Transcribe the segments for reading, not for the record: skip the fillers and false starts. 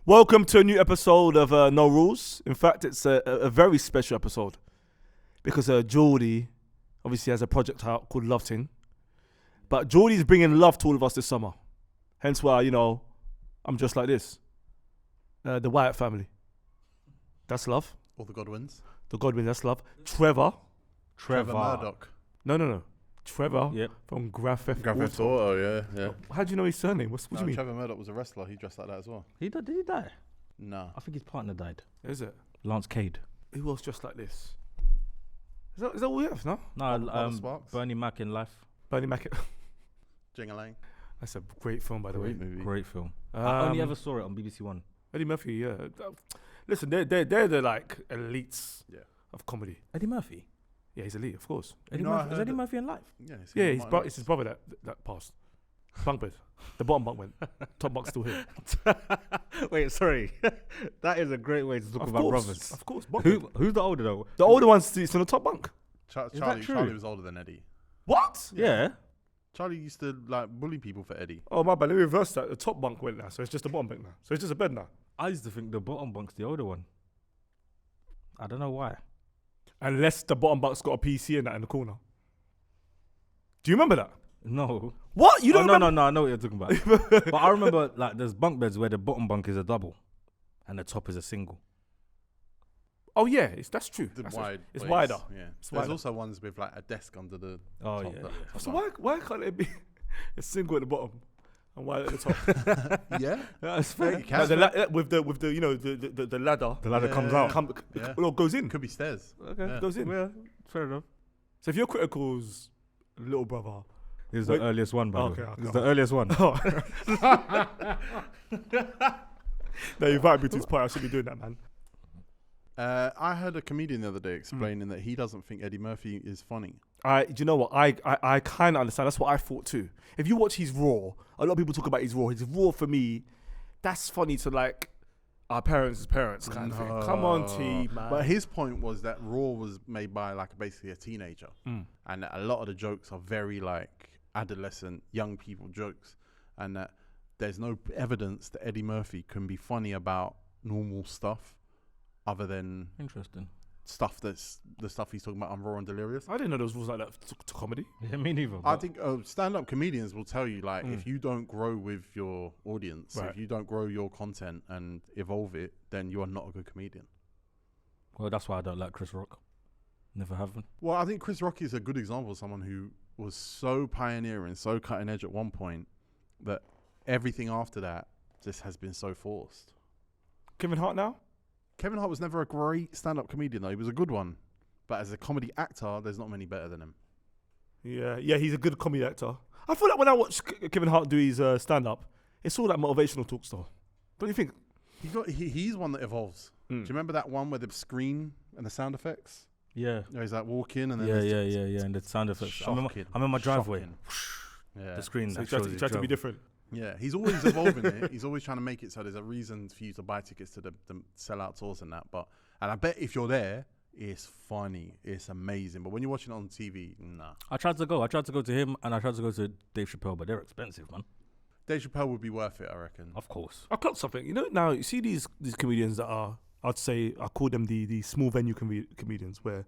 Welcome to a new episode of No Rules. In fact, it's a very special episode because Jordy obviously has a project out called LOVE TING. But Jordy's bringing love to all of us this summer. Hence why, I'm just like this. The Wyatt family. That's love. Or the Godwins. The Godwins, that's love. Trevor Murdoch. No. Trevor Yep. from Grand Theft Grand Theft Auto, yeah. How do you know his surname? What do you mean? Trevor Murdoch was a wrestler. He dressed like that as well. Did he die? No. I think his partner died. Is it? Lance Cade. Who was just like this? Is that all we have, no? No, Sparks. Bernie Mac in Life. Bernie Mac. Jing-a-lang. That's a great film, by the way. Great movie. Great film. I only ever saw it on BBC One. Eddie Murphy, yeah. Listen, they're the like elites of comedy. Eddie Murphy? Yeah, he's elite, of course. Is Eddie Murphy in Life? Yeah, It's his brother that passed. Bunk bed. The bottom bunk went. Top bunk's still here. Wait, sorry. That is a great way to talk about brothers. Of course. Bunk bed. Who's the older though? The older one's sits on the top bunk. Charlie was older than Eddie. What? Yeah. Charlie used to bully people for Eddie. Oh my bad. Let me reverse that. The top bunk went now, so it's just the bottom bunk now. So it's just a bed now. I used to think the bottom bunk's the older one. I don't know why. Unless the bottom bunk's got a PC in that in the corner. Do you remember that? No. What? You don't remember? No, I know what you're talking about. But I remember like there's bunk beds where the bottom bunk is a double and the top is a single. Oh yeah, that's true. It's wider. Yeah. It's There's wider. also ones with like a desk under the Oh top. yeah. So why can't it be a single at the bottom and wide at the top? Yeah. That's Yeah, fair. you can. With the the ladder. The ladder comes out. Goes in. Could be stairs. Okay. Yeah. Goes in. Yeah, fair enough. So if your critical's little brother, This is the earliest one, by the way. okay. This is the earliest one. no, you invited me to this point. I should be doing that, man. I heard a comedian the other day explaining that he doesn't think Eddie Murphy is funny. Do you know what? I kind of understand. That's what I thought too. If you watch his Raw, a lot of people talk about his Raw. His Raw for me, that's funny to like our parents' parents kind of thing. Come on, T, man. But his point was that Raw was made by like basically a teenager, and that a lot of the jokes are very like adolescent, young people jokes, and that there's no evidence that Eddie Murphy can be funny about normal stuff, other than Interesting. stuff that's the stuff he's talking about on Raw and Delirious. I didn't know there was rules like that to comedy. Yeah, me neither. I think stand-up comedians will tell you like if you don't grow with your audience, Right. if you don't grow your content and evolve it, then you are not a good comedian. Well, that's why I don't like Chris Rock. Never have. Well, I think Chris Rock is a good example of someone who was so pioneering, so cutting edge at one point that everything after that just has been so forced. Kevin Hart now? Kevin Hart was never a great stand-up comedian, though. He was a good one. But as a comedy actor, there's not many better than him. Yeah, he's a good comedy actor. I feel like when I watch Kevin Hart do his stand-up, it's all like motivational talk stuff. Don't you think? He's one that evolves. Do you remember that one with the screen and the sound effects? Yeah. You know, he's like walking and then Yeah. And the sound effects. I'm in my driveway. Yeah. The screen. So he tried to be different. Yeah, he's always evolving it. He's always trying to make it so there's a reason for you to buy tickets to the sellout tours and that. And I bet if you're there, it's funny. It's amazing. But when you're watching it on TV, nah. I tried to go to him and I tried to go to Dave Chappelle, but they're expensive, man. Dave Chappelle would be worth it, I reckon. Of course. I clocked something. Now you see these comedians that are, I'd say, I call them the small venue comedians where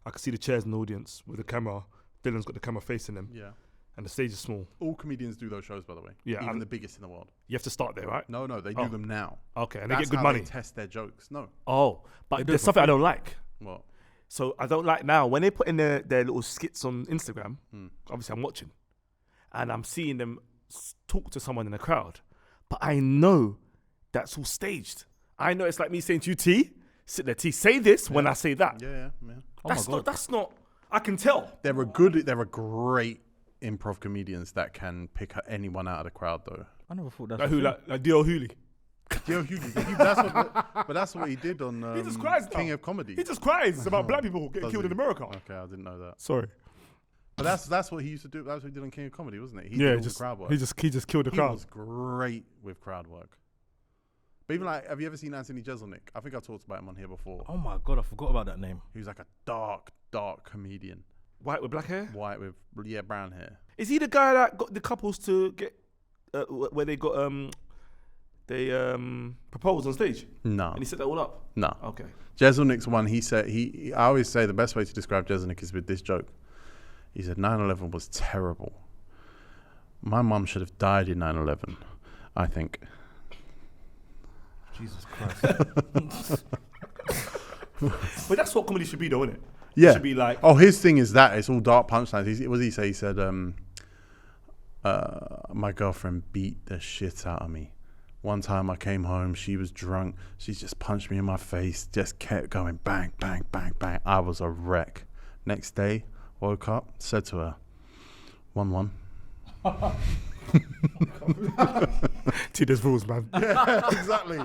I can see the chairs in the audience with the camera. Dylan's got the camera facing them. Yeah. And the stage is small. All comedians do those shows, by the way. Yeah, Even the biggest in the world. You have to start there, right? No, they do them now. Okay, and That's they get good how money. They test their jokes. No. Oh, but there's something I don't like. What? So I don't like now when they put in their little skits on Instagram. Obviously, I'm watching, and I'm seeing them talk to someone in the crowd, but I know that's all staged. I know it's like me saying to you, T, sit there, T, say this when I say that. Yeah. That's not. I can tell. They're a great improv comedians that can pick anyone out of the crowd, though. I never thought that. Like who? Like D.L. Hooley. Yo, that's what he did on He just cries King now. of Comedy. He just cries about black people getting Does killed he? in America. Okay, I didn't know that. Sorry. But that's what he used to do. That's what he did on King of Comedy, wasn't it? He Yeah, did all the crowd work. he just killed the He crowd. was great with crowd work. But even like, have you ever seen Anthony Jeselnik? I think I talked about him on here before. Oh my God, I forgot about that name. He was like a dark comedian. White with black hair? White with, brown hair. Is he the guy that got the couples to get, where they got they proposed on stage? No, And he set that all up? no. Okay. Jeselnik's one, he said, I always say the best way to describe Jeselnik is with this joke. He said 9/11 was terrible. My mum should have died in 9/11, I think. Jesus Christ. But that's what comedy should be, though, isn't it? Yeah. It should be like, Oh, his thing is that it's all dark punchlines. What did he say? He said, my girlfriend beat the shit out of me. One time I came home, she was drunk. She just punched me in my face, just kept going bang, bang, bang, bang. I was a wreck. Next day, woke up, said to her, 1-1. See, there's rules, man. Yeah, exactly.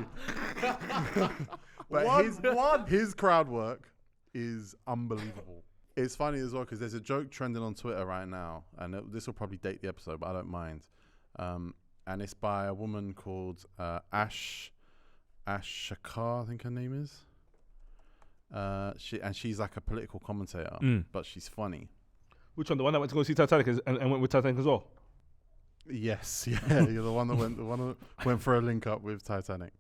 But his crowd work is unbelievable. It's funny as well because there's a joke trending on Twitter right now, and this will probably date the episode, but I don't mind. And it's by a woman called Ash Shakar, I think her name is. She's like a political commentator, but she's funny. Which one? The one that went to go see Titanic and went with Titanic as well? Yes, yeah, you're the one that went for a link up with Titanic.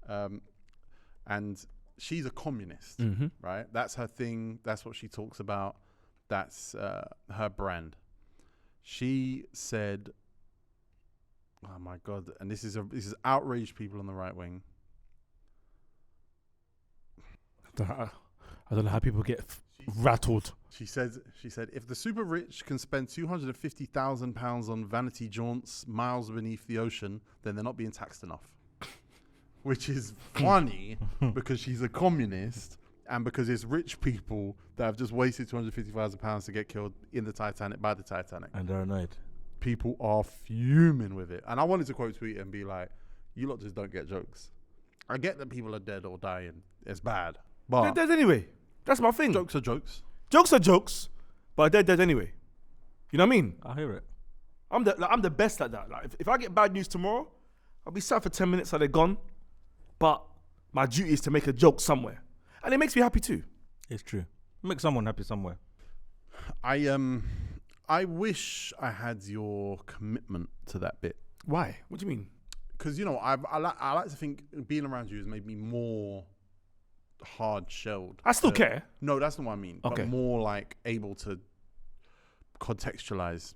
And she's a communist, right? That's her thing. That's what she talks about. That's her brand. She said, "Oh my God!" And this is outraged people on the right wing. I don't know how people get rattled. She said, if the super rich can spend £250,000 on vanity jaunts miles beneath the ocean, then they're not being taxed enough. Which is funny because she's a communist and because it's rich people that have just wasted £250,000 to get killed in the Titanic by the Titanic. And they're annoyed. People are fuming with it. And I wanted to quote tweet and be like, you lot just don't get jokes. I get that people are dead or dying. It's bad. But They're dead anyway. That's my thing. jokes are jokes. Jokes are jokes, but they're dead anyway. You know what I mean? I hear it. I'm the best at that. Like if I get bad news tomorrow, I'll be sat for 10 minutes so they're gone. But my duty is to make a joke somewhere. And it makes me happy too. It's true. Make someone happy somewhere. I wish I had your commitment to that bit. Why? What do you mean? Because, you know, I like to think being around you has made me more hard-shelled. I still care. No, that's not what I mean. Okay. But more like able to contextualize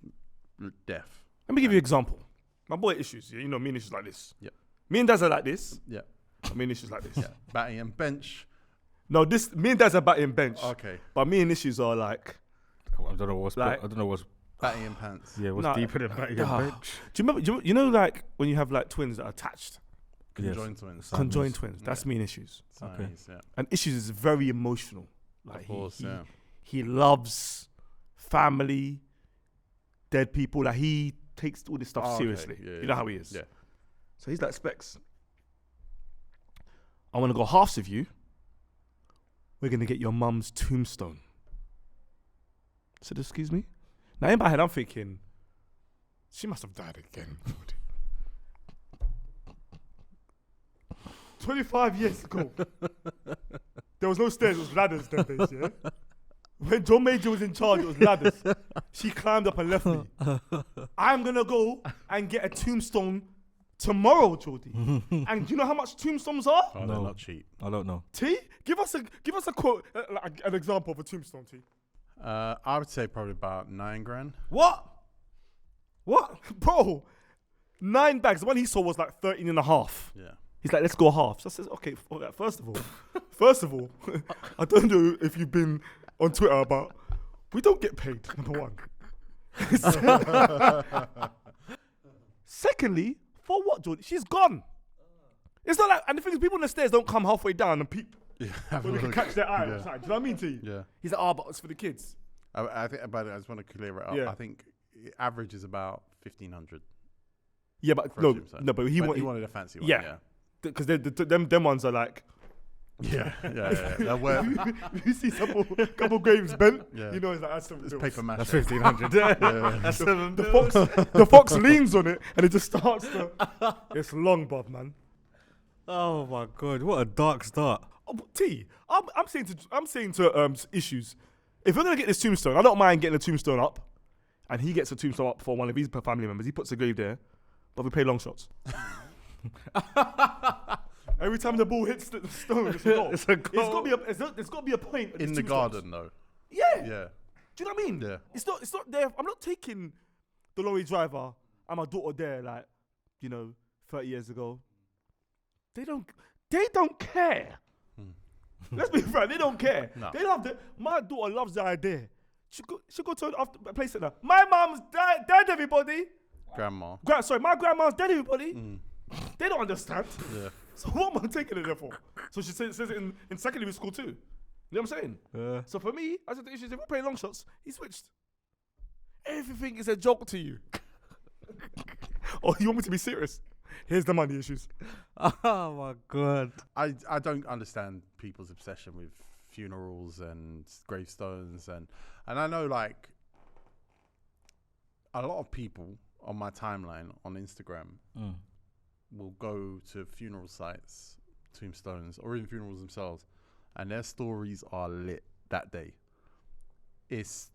death. Let me give you an example. My boy Issues, you know, me and Issues like this. Yeah. Me and Daz are like this. Yeah. Me and Issues like this. Yeah. Batting and bench. No, me and Daz are batting bench. Okay. But me and Issues are like, I don't know what's Batting and pants. yeah, what's Nah, deeper than batting and bench. do you remember, you know, like when you have like twins that are attached? Conjoined twins. Conjoined twins. That's me and Issues. Okay. Siamese, yeah. And Issues is very emotional. Like Of course, yeah. he loves family, dead people. Like he takes all this stuff Oh, okay. seriously. Yeah, you yeah. know how he is. Yeah. So he's like, Specs, I want to go halves with you. We're going to get your mum's tombstone. I said, excuse me? Now in my head, I'm thinking, she must have died again. 25 years ago. There was no stairs, it was ladders them days, yeah? When John Major was in charge, it was ladders. She climbed up and left me. I'm going to go and get a tombstone tomorrow, Jordy. And do you know how much tombstones are? Oh, they're not cheap. I don't know. T, give us a quote, like an example of a tombstone, T. I would say probably about $9,000. What? Bro, 9 bags. The one he saw was like 13 and a half. Yeah. He's like, let's go half. So I says, okay, first of all, I don't know if you've been on Twitter about, we don't get paid, number one. Secondly, for what, Jordy? She's gone. It's not like, and the thing is, people on the stairs don't come halfway down and peep. Yeah. So they can catch their eye Yeah. outside. Do you know what I mean to you? Yeah. He's like, but it's for the kids. I think about it. I just want to clear it up. Yeah. I think average is about 1,500. Yeah, but For a no, tombstone. but he But he wanted a fancy one. Yeah. Yeah. because them ones are like, Yeah. They're worth. you see couple graves bent, Yeah. you know, it's like, that's $7 It's bills. paper mache. That's 1,500. That's The fox leans on it and it just starts to. It's long, Bob, man. Oh my God, what a dark start. Oh, but I'm saying to Issues, if we're gonna get this tombstone, I don't mind getting a tombstone up, and he gets a tombstone up for one of his family members. He puts a grave there, but we play long shots. Every time the ball hits the stone, it's a goal. It's a goal. There's got to be a point at In these the tombstones. garden, though. Yeah. Yeah. Do you know what I mean? Yeah. It's not there. I'm not taking the lorry driver and my daughter there, like, 30 years ago. They don't care. Let's be frank, they don't care. No. They love my daughter loves the idea. She go to a place like that. My mom's dead, everybody. Grandma. My grandma's dead, everybody. They don't understand. Yeah. So what am I taking it there for? So she says it in secondary school too. You know what I'm saying? So for me, I said the issues, if we're playing long shots, he switched. Everything is a joke to you. Oh, you want me to be serious? Here's the money issues. Oh my God. I don't understand people's obsession with funerals and gravestones and I know like a lot of people on my timeline on Instagram will go to funeral sites, tombstones, or even funerals themselves, and their stories are lit that day. It's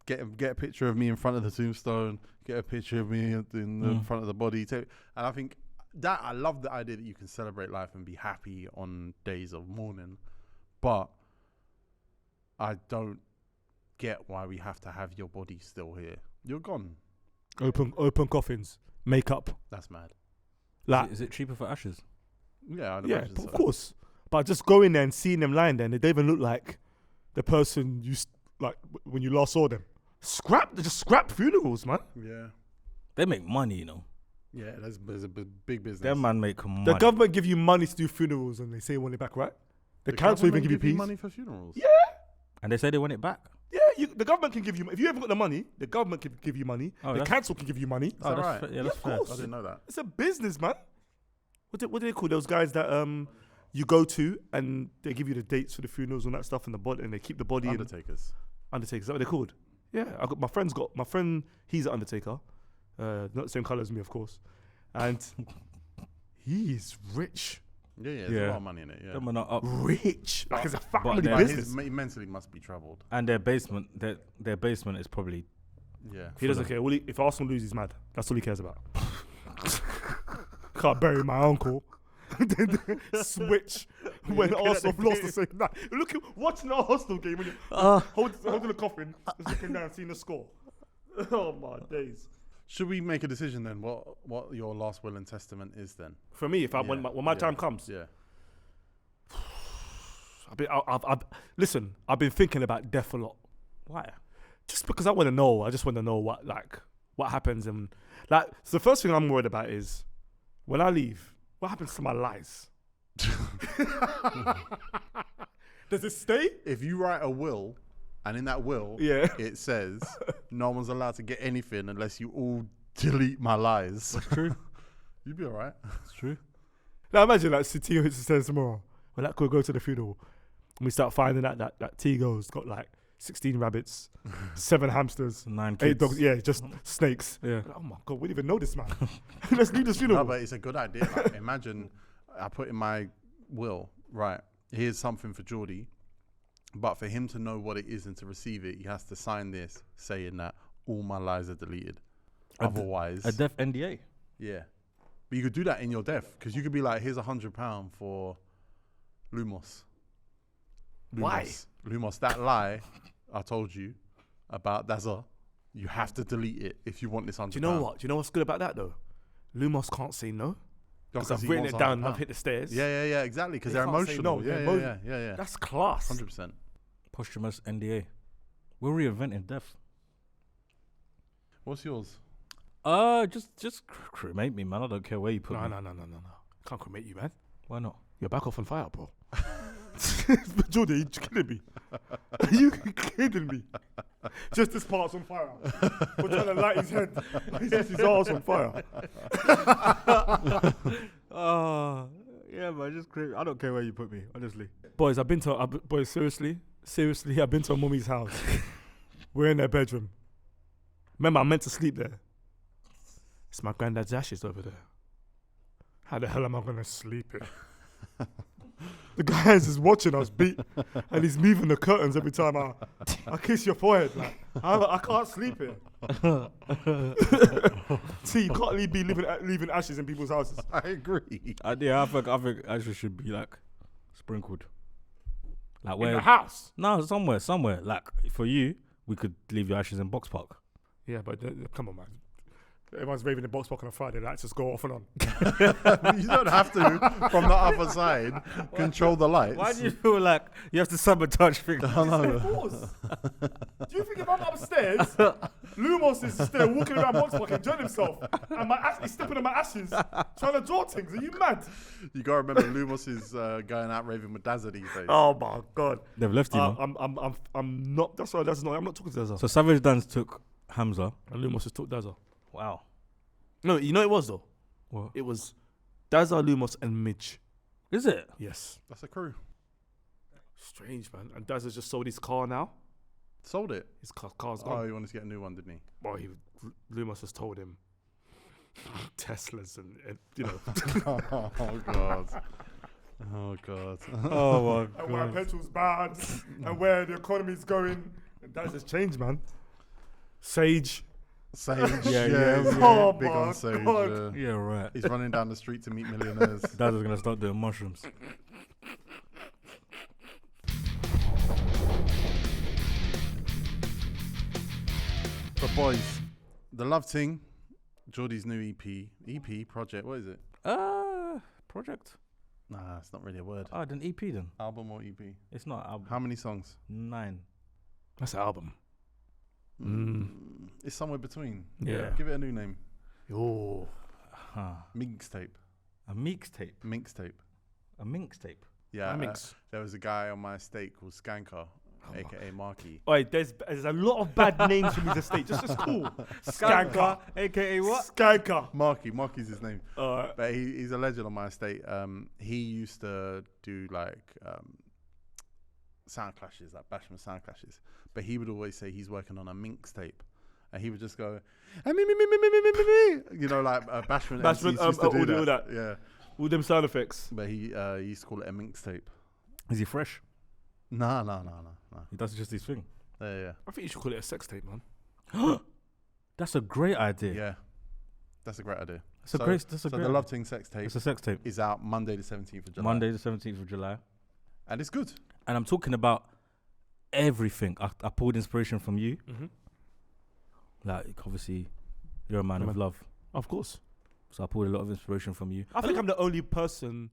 get a picture of me in front of the tombstone, get a picture of me in the front of the body, and I think that I love the idea that you can celebrate life and be happy on days of mourning, but I don't get why we have to have your body still here. You're gone. Open coffins, makeup. That's mad. Like, Is it cheaper for ashes? Yeah, I'd yeah, imagine so. of course. But just going there and seeing them lying there, and they don't even look like the person when you last saw them. Just scrap funerals, man. Yeah. They make money, you know. Yeah, there's a big business. Them man make money. The government give you money to do funerals, and they say want it back, right? The council even government give you peace. money for funerals. Yeah. And they say they want it back. Yeah, the government can give you. If you haven't got the money, the government can give you money. Oh, the that's- council can give you money. Is that right? Yeah, that's of fair. course. I didn't know that. It's a business, man. What do they call those guys that you go to and they give you the dates for the funerals and that stuff and the body, and they keep the body in Undertakers. Undertakers. Is that what they're called? Yeah, my friend. He's an undertaker, not the same color as me, of course, and he's rich. Yeah, there's a lot of money in it. Yeah. Them man are up. Rich, like it's a family they're- But business. he mentally must be troubled. And their basement is probably Yeah. He doesn't care. If Arsenal lose, he's mad. That's all he cares about. Can't bury my uncle. Then switch when Arsenal lost the same night. Watching the Arsenal game when you're holding the coffin, just looking down, seeing the score. Oh my days. Should we make a decision then? What your last will and testament is then? For me, when my time comes, Yeah. listen. I've been thinking about death a lot. why? Just because I want to know. I just want to know what happens, and so the first thing I'm worried about is when I leave, what happens to my lies? Does it stay? If you write a will, and in that will, Yeah. it says no one's allowed to get anything unless you all delete my lies. That's true. You'd be alright. That's true. Now imagine Tigo says tomorrow, well, that could go to the funeral, and we start finding out that Tigo's got 16 rabbits, 7 hamsters, 9 8 kids. dogs, yeah, just snakes. Yeah. Oh my God, we didn't even know this man. Let's leave this funeral. No, but it's a good idea. Like, imagine I put in my will, right, here's something for Jordy, but for him to know what it is and to receive it, he has to sign this saying that all my lies are deleted. Otherwise, A death NDA. yeah. But you could do that in your death, because you could be like, here's £100 for Lumos. Why? Lumos, that lie I told you about Dazza, you have to delete it if you want this £100. Do you know what? Do you know what's good about that though? Lumos can't say no. Because I've written it down and I've hit the stairs. Yeah, exactly, because They they're can't say emotional. no, they're Yeah. That's class. 100%. Posthumous NDA. We're reinventing death. What's yours? Just cremate me, man. I don't care where you put me. No. Can't cremate you, man. Why not? You're back off on fire, bro. Jordy, are you kidding me? Are you kidding me? Just this part's on fire. We're trying to light his head. His arse on fire. Yeah, man. Just cremate. I don't care where you put me, honestly. Boys, seriously, I've been to a mummy's house. We're in their bedroom. Remember, I meant to sleep there. It's my granddad's ashes over there. How the hell am I going to sleep here? The guy's just watching us beat, and he's moving the curtains every time I kiss your forehead. Like, I can't sleep here. See, you can't be leaving ashes in people's houses. I agree. I think ashes should be like sprinkled. Like In the house. No, somewhere. Like for you, we could leave your ashes in Box Park. Yeah, but come on, man. Everyone's raving the box park on a Friday. Lights just go off and on. You don't have to, from the other side, control the lights. Why do you feel like you have to sabotage things? I know. Of course. Do you think if I'm upstairs, Lumos is still walking around box park enjoying himself, and he's stepping on my ashes, trying to draw things? Are you mad? You gotta remember, Lumos is going out raving with Dazza these days. Oh my God. They've left you. Man. I'm not. That's why. That's not. I'm not talking to Dazza. So Savage Dance took Hamza. And Lumos just took Dazza. Wow. No, you know it was though. What? It was Dazza, Lumos, and Midge. Is it? Yes. That's a crew. Strange, man. And Dazza's just sold his car now. Sold it. His car's Oh, gone. he wanted to get a new one, didn't he? Well, Lumos has told him Teslas and you know. Oh God. Oh God. Oh my And where petrol's bad, and where the economy's going. And that's just changed, man. Sage. Sage. Yeah. Oh Big my on Sage. God. Yeah, right. He's running down the street to meet millionaires. Dad is gonna start doing mushrooms. But boys, the Love Ting, Jordy's new EP project. What is it? Project. Nah, it's not really a word. Oh, then EP then. Album or EP? It's not album. How many songs? 9. That's an album. It's somewhere between. Yeah. Give it a new name. Oh. Huh. Mixtape. A mixtape. Mixtape. A mixtape. Yeah. Mix. There was a guy on my estate called Skanker, aka Marky. Wait, there's a lot of bad names from his estate. Just cool. Skanker. aka what? Skanker. Marky's his name. But he's a legend on my estate. He used to do like sound clashes, like Bashman sound clashes. But he would always say he's working on a mixtape. And he would just go, you know, like Bashman MCs used to do that. Yeah. All them sound effects. But he used to call it a mixtape. Is he fresh? No. He does just his thing. Yeah. I think you should call it a sex tape, man. That's a great idea. Yeah. That's a great idea. That's a great the Love Ting sex tape It's a sex tape. is out Monday the 17th of July. Monday the 17th of July. And it's good. And I'm talking about everything. I pulled inspiration from you. Mm-hmm. Like, obviously, you're a man of love. Of course. So I pulled a lot of inspiration from you. I think I'm the only person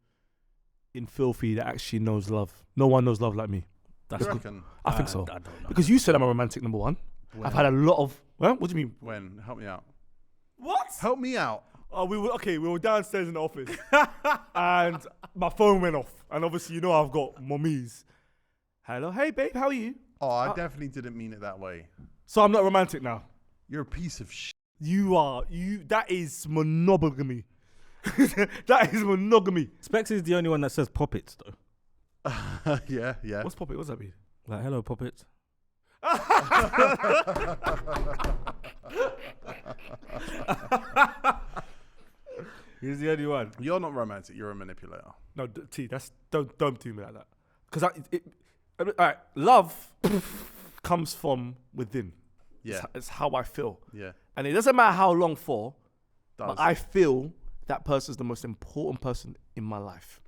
in Filthy that actually knows love. No one knows love like me. That's You good. reckon? I think so. I don't know. Because you said I'm a romantic number one. When? I've had a lot of... Well, what do you mean? When? Help me out. What? Help me out. Oh, we were downstairs in the office. And my phone went off. And obviously, you know I've got mummies. Hello, hey babe, how are you? Oh, I definitely didn't mean it that way. So I'm not romantic now. You're a piece of shit. That is monogamy. That is monogamy. Specs is the only one that says poppets, though. Yeah. What's poppet? What's that mean? Like, hello, poppets. He's the only one. You're not romantic. You're a manipulator. No, don't do me like that. Because love comes from within. Yeah. It's how I feel. Yeah. And it doesn't matter how long for, Does. but I feel that person's the most important person in my life.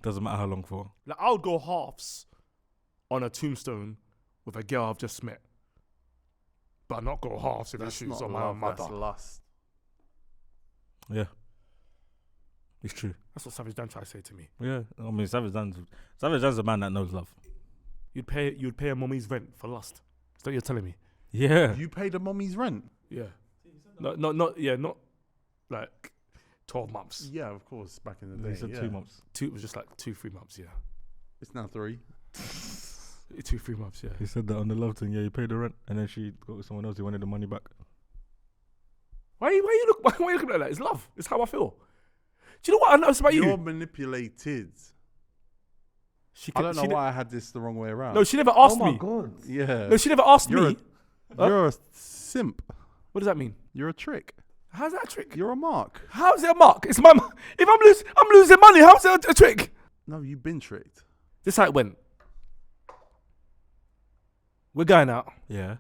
Doesn't matter how long for. Like, I would go halves on a tombstone with a girl I've just met. But not go halves if That's she's not on love, my mother. that's lust. Yeah. It's true. That's what Savage Dan tried to say to me. Yeah. I mean, Savage Dan's a man that knows love. You'd pay a mummy's rent for lust. Is that what you're telling me? Yeah. You paid a mummy's rent? Yeah. Not like 12 months. Yeah, of course. Back in the day. He said 2 months. It was just like 2-3 months, yeah. It's now 3. 2-3 months, yeah. He said that on the Love Ting. Yeah, he paid the rent, and then she got with someone else. He wanted the money back. Why you looking like that? It's love. It's how I feel. Do you know what I noticed about You're you? manipulated. She I don't know why I had this the wrong way around. No, she never asked me. God. Yeah. No, she never asked me. You're a simp. What does that mean? You're a trick. How's that a trick? You're a mark. How's it a mark? It's my. If I'm losing money, how's it a trick? No, you've been tricked. This is how it went. We're going out, Yeah.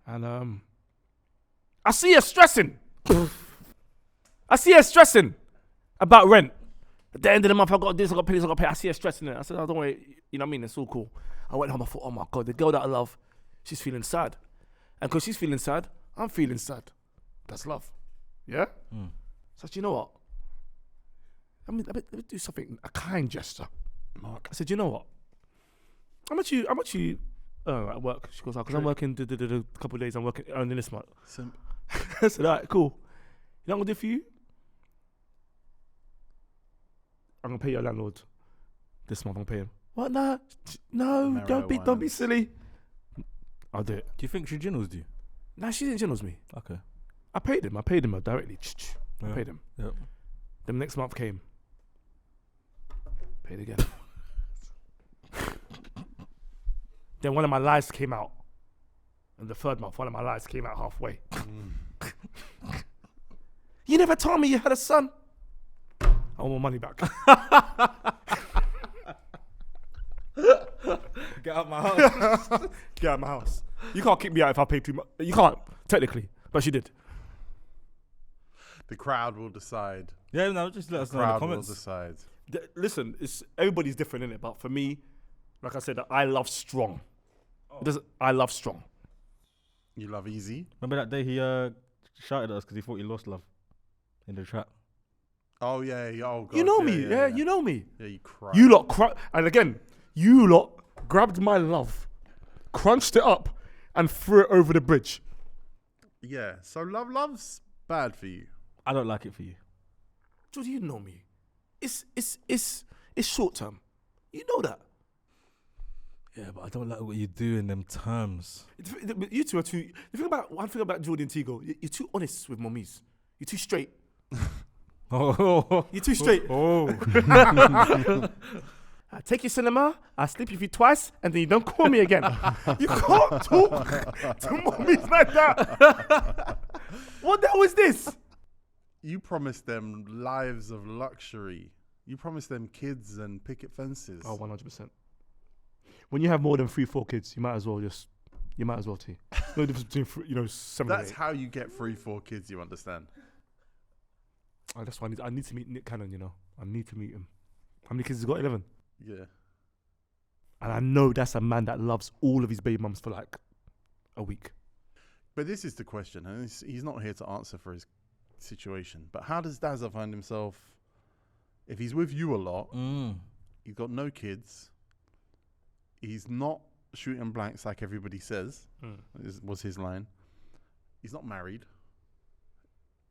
and I see her stressing. I see her stressing about rent. At the end of the month, I got this, I got to pay this, I got to pay. I see her stressing it. I said, oh, don't worry. You know what I mean? It's all cool. I went home, I thought, oh my God, the girl that I love, she's feeling sad. And because she's feeling sad, I'm feeling sad. That's love. Yeah? So you know what? Let me do something, a kind gesture. Mark. I said, you know what? How much you at work? She goes, because I'm working a couple of days, I'm working earning this month. Simp. I said, all right, cool. You know what I'm going to do for you? I'm going to pay your landlord this month. I'm going to pay him. What? No, Marrow don't be silly. I'll do it. Do you think she generals you? Nah, she didn't generals me. Okay. I paid him directly. I Yeah. paid him. Yep. Then next month came. Paid again. Then one of my lies came out. And the third month, one of my lies came out halfway. You never told me you had a son. I want my money back. Get out my house. Get out of my house. You can't kick me out if I pay too much. You can't, technically. But she did. The crowd will decide. Yeah, no, just let us know in the Crowd will comments. decide. Listen, everybody's different in it. But for me, like I said, I love strong. I love strong. You love easy. Remember that day he shouted at us because he thought he lost love in the trap? Oh yeah. Oh God. You know me. Yeah, you know me. Yeah, you cry. You lot, and again, you lot grabbed my love, crunched it up, and threw it over the bridge. Yeah. So love's bad for you. I don't like it for you. Jordy, you know me. It's short term. You know that. Yeah, but I don't like what you do in them terms. You two are too. One thing about Jordy and Tigo, you're too honest with mummies. You're too straight. Oh, You're too straight. oh. I take you cinema, I sleep with you twice, and then you don't call me again. You can't talk to mummies like that. What the hell is this? You promised them lives of luxury. You promised them kids and picket fences. Oh, 100%. When you have more than 3-4 kids, you might as well too. No difference between 7 and That's 8. how you get 3-4 kids. You understand? Oh, that's why I need to meet Nick Cannon. I need to meet him. How many kids has he got? 11. Yeah. And I know that's a man that loves all of his baby mums for like a week. But this is the question, and he's not here to answer for his situation. But how does Dazza find himself if he's with you a lot? He's got no kids. He's not shooting blanks like everybody says. Was his line. He's not married.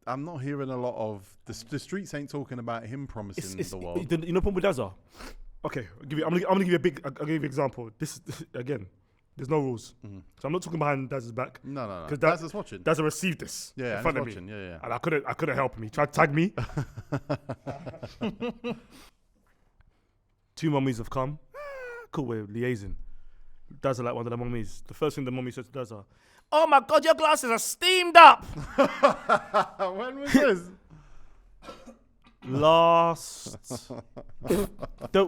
I'm not hearing a lot of the streets ain't talking about him promising the world. You know, problem with Dazza. Okay, I'm gonna give you I'll give you an example. This again, there's no rules, so I'm not talking behind Dazza's back. No. Because Dazza's watching. Dazza received this Yeah, in front he's of watching. me, Yeah. and I couldn't help him. He tried to tag me. 2 mummies have come. Cool, we're liaising. Dazza like one of the mummies. The first thing the mummy said to Dazza, "Oh my God, your glasses are steamed up." When was this?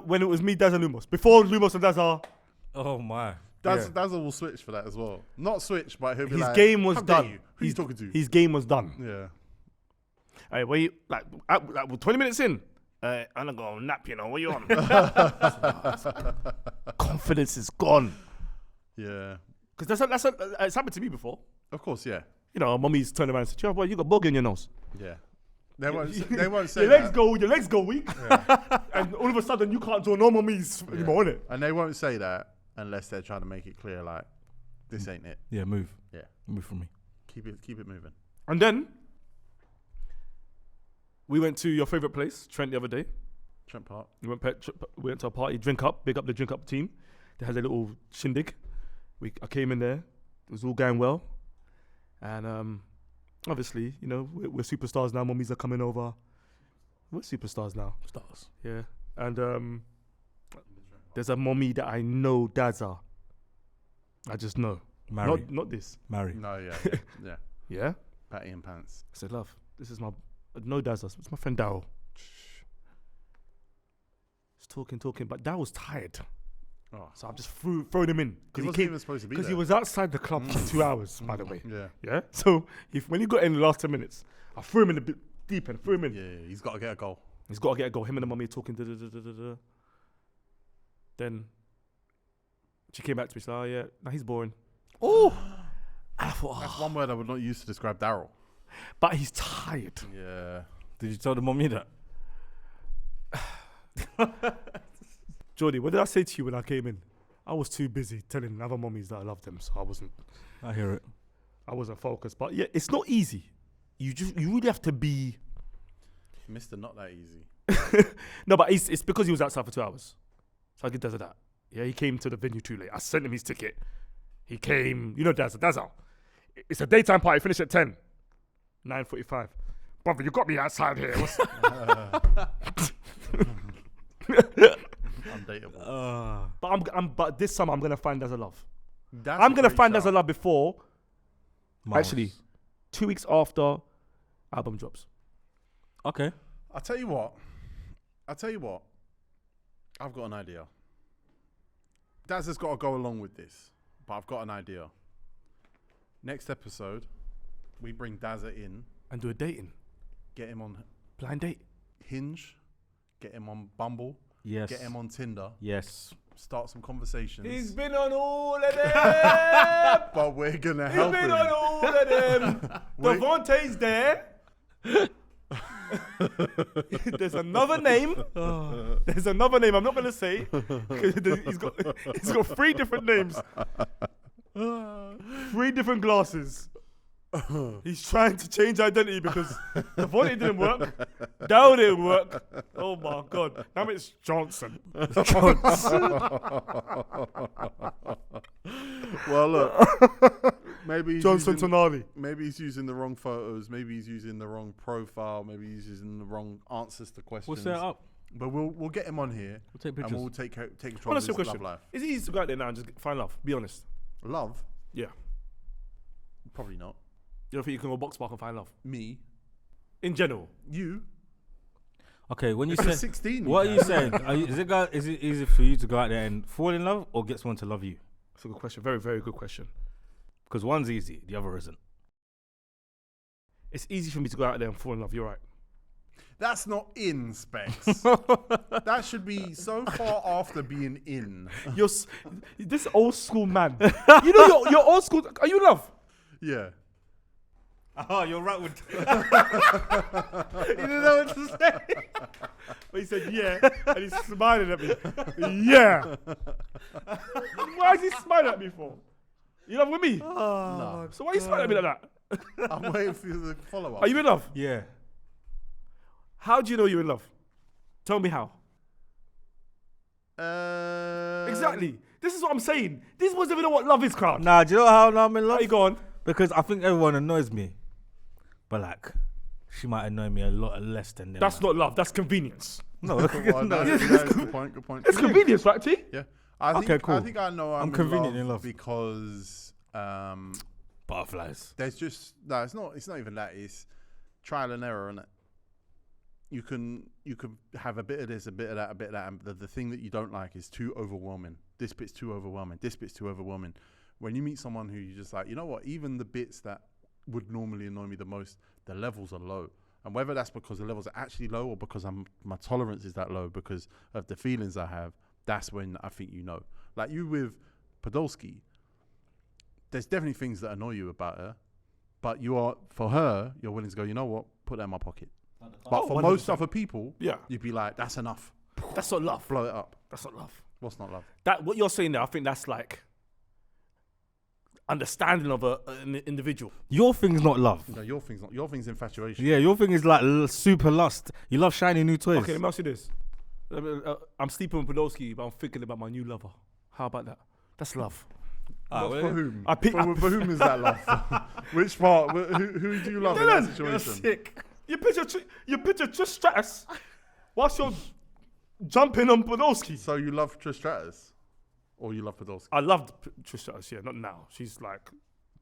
When it was me, Dazza, Lumos. Before Lumos and Dazza, Oh my. Dazza will switch for that as well. Not switch, but he'll be his like, game was "How dare done. you? Who you talking to?" His game was done. Yeah. Hey, where you like 20 minutes in? I'm gonna go nap. What you on? Confidence is gone. Yeah. Because it's happened to me before. Of course, yeah. Mummy's turned around and said, "Yo, boy, you got bug in your nose." Yeah. They won't say Your that. legs go weak, and all of a sudden you can't do no mummies anymore, innit? And they won't say that unless they're trying to make it clear, like, this ain't it. Yeah, move. Yeah. Move from me. Keep it moving. And then we went to your favorite place, Trent, the other day. Trent Park. We went to a party, drink up, big up the drink up team. They had a little shindig. I came in there. It was all going well. And obviously, we're superstars now. Mummies are coming over. We're superstars now. Stars. Yeah. And there's a mummy that I know Dazza. I just know. Marry. Not this. Marry. No, yeah. Yeah. Yeah? Patty and pants. I said, love, this is no Dazza. It's my friend Daryl. talking, but Dad was tired. Oh. So I just thrown him in. He wasn't even supposed to be there. Because he was outside the club for 2 hours, by the way. Yeah. So when he got in the last 10 minutes, I threw him in the deep end, threw him in. Yeah, he's got to get a goal. He's got to get a goal. Him and the mummy talking. Then she came back to me. She's like, oh, yeah, no, he's boring. Oh! I thought, That's one word I would not use to describe Daryl. But he's tired. Yeah. Did you tell the mommy that? Jordy, what did I say to you when I came in? I was too busy telling other mummies that I love them, so I hear it. I wasn't focused. But yeah, it's not easy. You really have to be. Mr. Not that easy. No, but it's because he was outside for 2 hours. So I did that. Yeah, he came to the venue too late. I sent him his ticket. He came, Dazza. It's a daytime party, finish at 10. 9:45. Brother, you got me outside here. Undateable. But this summer I'm gonna find Dazza love. That's I'm a gonna great find shout. Dazza love before. Miles. Actually, 2 weeks after album drops. Okay. I'll tell you what. I've got an idea. Dazza's got to go along with this, but I've got an idea. Next episode, we bring Dazza in, And do a dating. get him on Blind date. Hinge, get him on Bumble, Yes. get him on Tinder, Yes. start some conversations. He's been on all of them. But we're gonna He's help been him. on all of them. Devontae's there. There's another name. There's another name. I'm not gonna say. He's got 3 different names. 3 different glasses. He's trying to change identity because Devontae didn't work. Dow didn't work. Oh my God. Now it's Johnson. Well, look, maybe he's Johnson using, Tonali. maybe he's using the wrong photos. Maybe he's using the wrong profile. Maybe he's using the wrong answers to questions. We'll set it up. But we'll get him on here. We'll take And pictures. we'll take control Well, of that's his your love question. life. Is it easy to go out there now and just find love? Be honest. Love? Yeah. Probably not. You don't think you can go box park and find love? Me? In general. You? Okay, when you If you're say 16. what you are you can. saying? Is it easy for you to go out there and fall in love or get someone to love you? That's a good question. Very, very good question. Because one's easy, the other isn't. It's easy for me to go out there and fall in love. You're right. That's not in, Specs. That should be so far after being in. This old school man. You know you're old school. Are you in love? Yeah. Oh, you're right with. He didn't know what to say. But he said, yeah. And he's smiling at me. Yeah. Why is he smiling at me for? You love with me? No. So why are you smiling at me like that? I'm waiting for the follow-up. Are you in love? Yeah. How do you know you're in love? Tell me how. Exactly. This is what I'm saying. This was even know what love is, crowd. Nah, do you know how I'm in How love? you go on? Because I think everyone annoys me. But like, she might annoy me a lot less than them. That's not love. That's convenience. No, Well, no. good point. Good point. It's convenience, right, T? Yeah. I think, Okay, cool. I think I know I'm convenient in in love. because Butterflies. there's just no. It's not even that. It's trial and error, isn't it? You can have a bit of this, a bit of that, a bit of that, and the thing that you don't like is too overwhelming. This bit's too overwhelming. This bit's too overwhelming. When you meet someone who you just like, you know what? Even the bits that would normally annoy me the most, the levels are low. And whether that's because the levels are actually low or because my tolerance is that low because of the feelings I have, that's when I think you know. Like you with Podolski, there's definitely things that annoy you about her, but you're willing to go, you know what? Put that in my pocket. But for 100%. most other people, Yeah. you'd be like, that's enough. That's not love. Blow it up. That's not love. What's not love? That what you're saying there, I think that's like understanding of an individual. Your thing's not love. No, your thing's infatuation. Yeah, your thing is like super lust. You love shiny new toys. Okay, let me ask you this. I'm sleeping with Podolski, but I'm thinking about my new lover. How about that? That's love. But for whom? I pick- For whom is that love? Which part? Who do you love in that You're situation? sick. You picture Trish Stratus whilst you're jumping on Podolski. So you love Trish Stratus? Or you love Podolski? I loved Trish Stratus, yeah, not now. She's like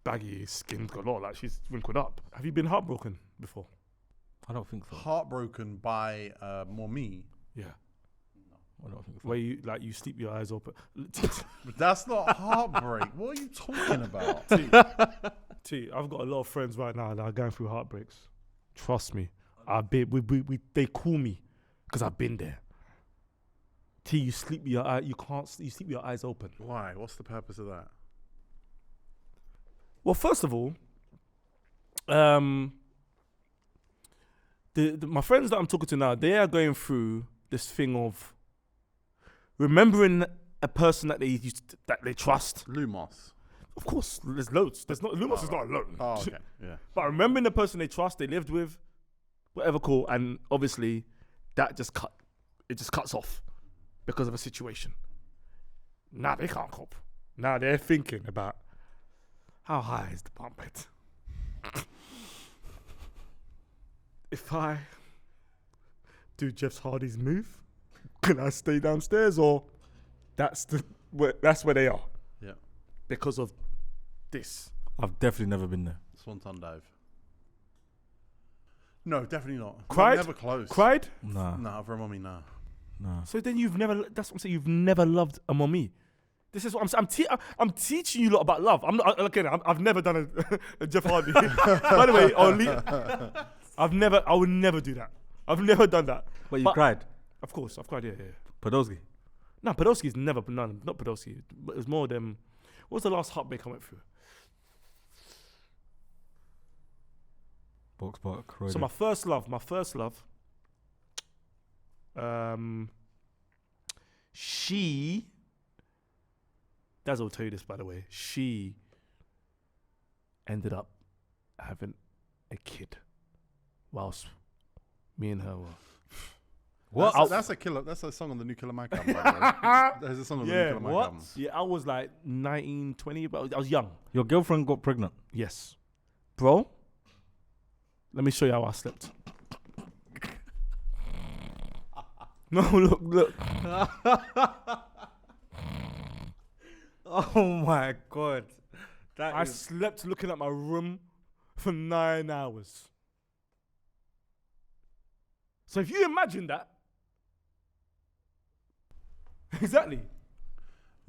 baggy, skinned galore, like she's wrinkled up. Have you been heartbroken before? I don't think so. Heartbroken by more me? Yeah. What do I think? Where you sleep with your eyes open. That's not heartbreak. What are you talking about? T, I've got a lot of friends right now that are going through heartbreaks. Trust me, they call me because I've been there. T, you sleep with your eye. You sleep with your eyes open. Why? What's the purpose of that? Well, first of all, my friends that I'm talking to now, they are going through this thing of remembering a person that they trust. Lumos. Of course, there's loads. There's not Lumos is not alone. Oh, okay. Yeah. But remembering the person they trust, they lived with, whatever cool, and obviously that just cuts off because of a situation. Now they can't cope. Now they're thinking about how high is the bunk bed? If I do Jeff Hardy's move, can I stay downstairs, or that's where they are? Yeah. Because of this. I've definitely never been there. Swanton dive. No, definitely not. Cried? Never close. Cried? Nah. No, for a mummy, no. Nah. So then that's what I'm saying, you've never loved a mommy. This is what I'm saying. I'm teaching you a lot about love. I've never done a Jeff Hardy. By the way, I would never do that. I've never done that. But you cried? Of course, I've cried, yeah. Podolski? No, Podolski's never, not Podolski. But it was more them. What was the last heartbreak I went through? Box Park. Croydon. So my first love, Daz will tell you this, by the way, she ended up having a kid whilst me and her were. What? That's a killer. That's a song on the new Killer Mike album. By the way. There's a song on the new Killer Mike album. Yeah, I was like 19, 20, but I was young. Your girlfriend got pregnant? Yes. Bro, let me show you how I slept. No, look. Oh my God. I slept looking at my room for 9 hours. So if you imagine that, exactly.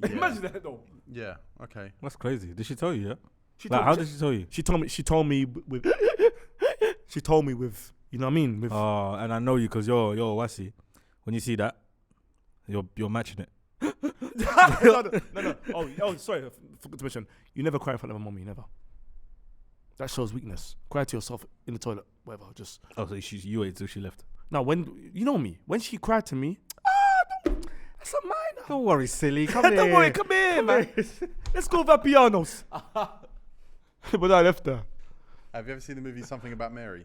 Yeah. Imagine that though. Yeah. Okay. That's crazy. Did she tell you? Yeah. She Like, told how me, did she tell you? She told me with. She told me with. You know what I mean? With. Oh, and I know you because you're Wasi. When you see that, you're matching it. No. Oh, sorry. I forgot to mention. You never cry in front of a mommy. Never. That shows weakness. Cry to yourself in the toilet. Whatever. Just. Oh, so you waited till she left. Now, when you know me, when she cried to me, that's a minor. Don't worry, silly. Come here. Don't worry, come here, man. Let's go over pianos. But I left her. Have you ever seen the movie Something About Mary?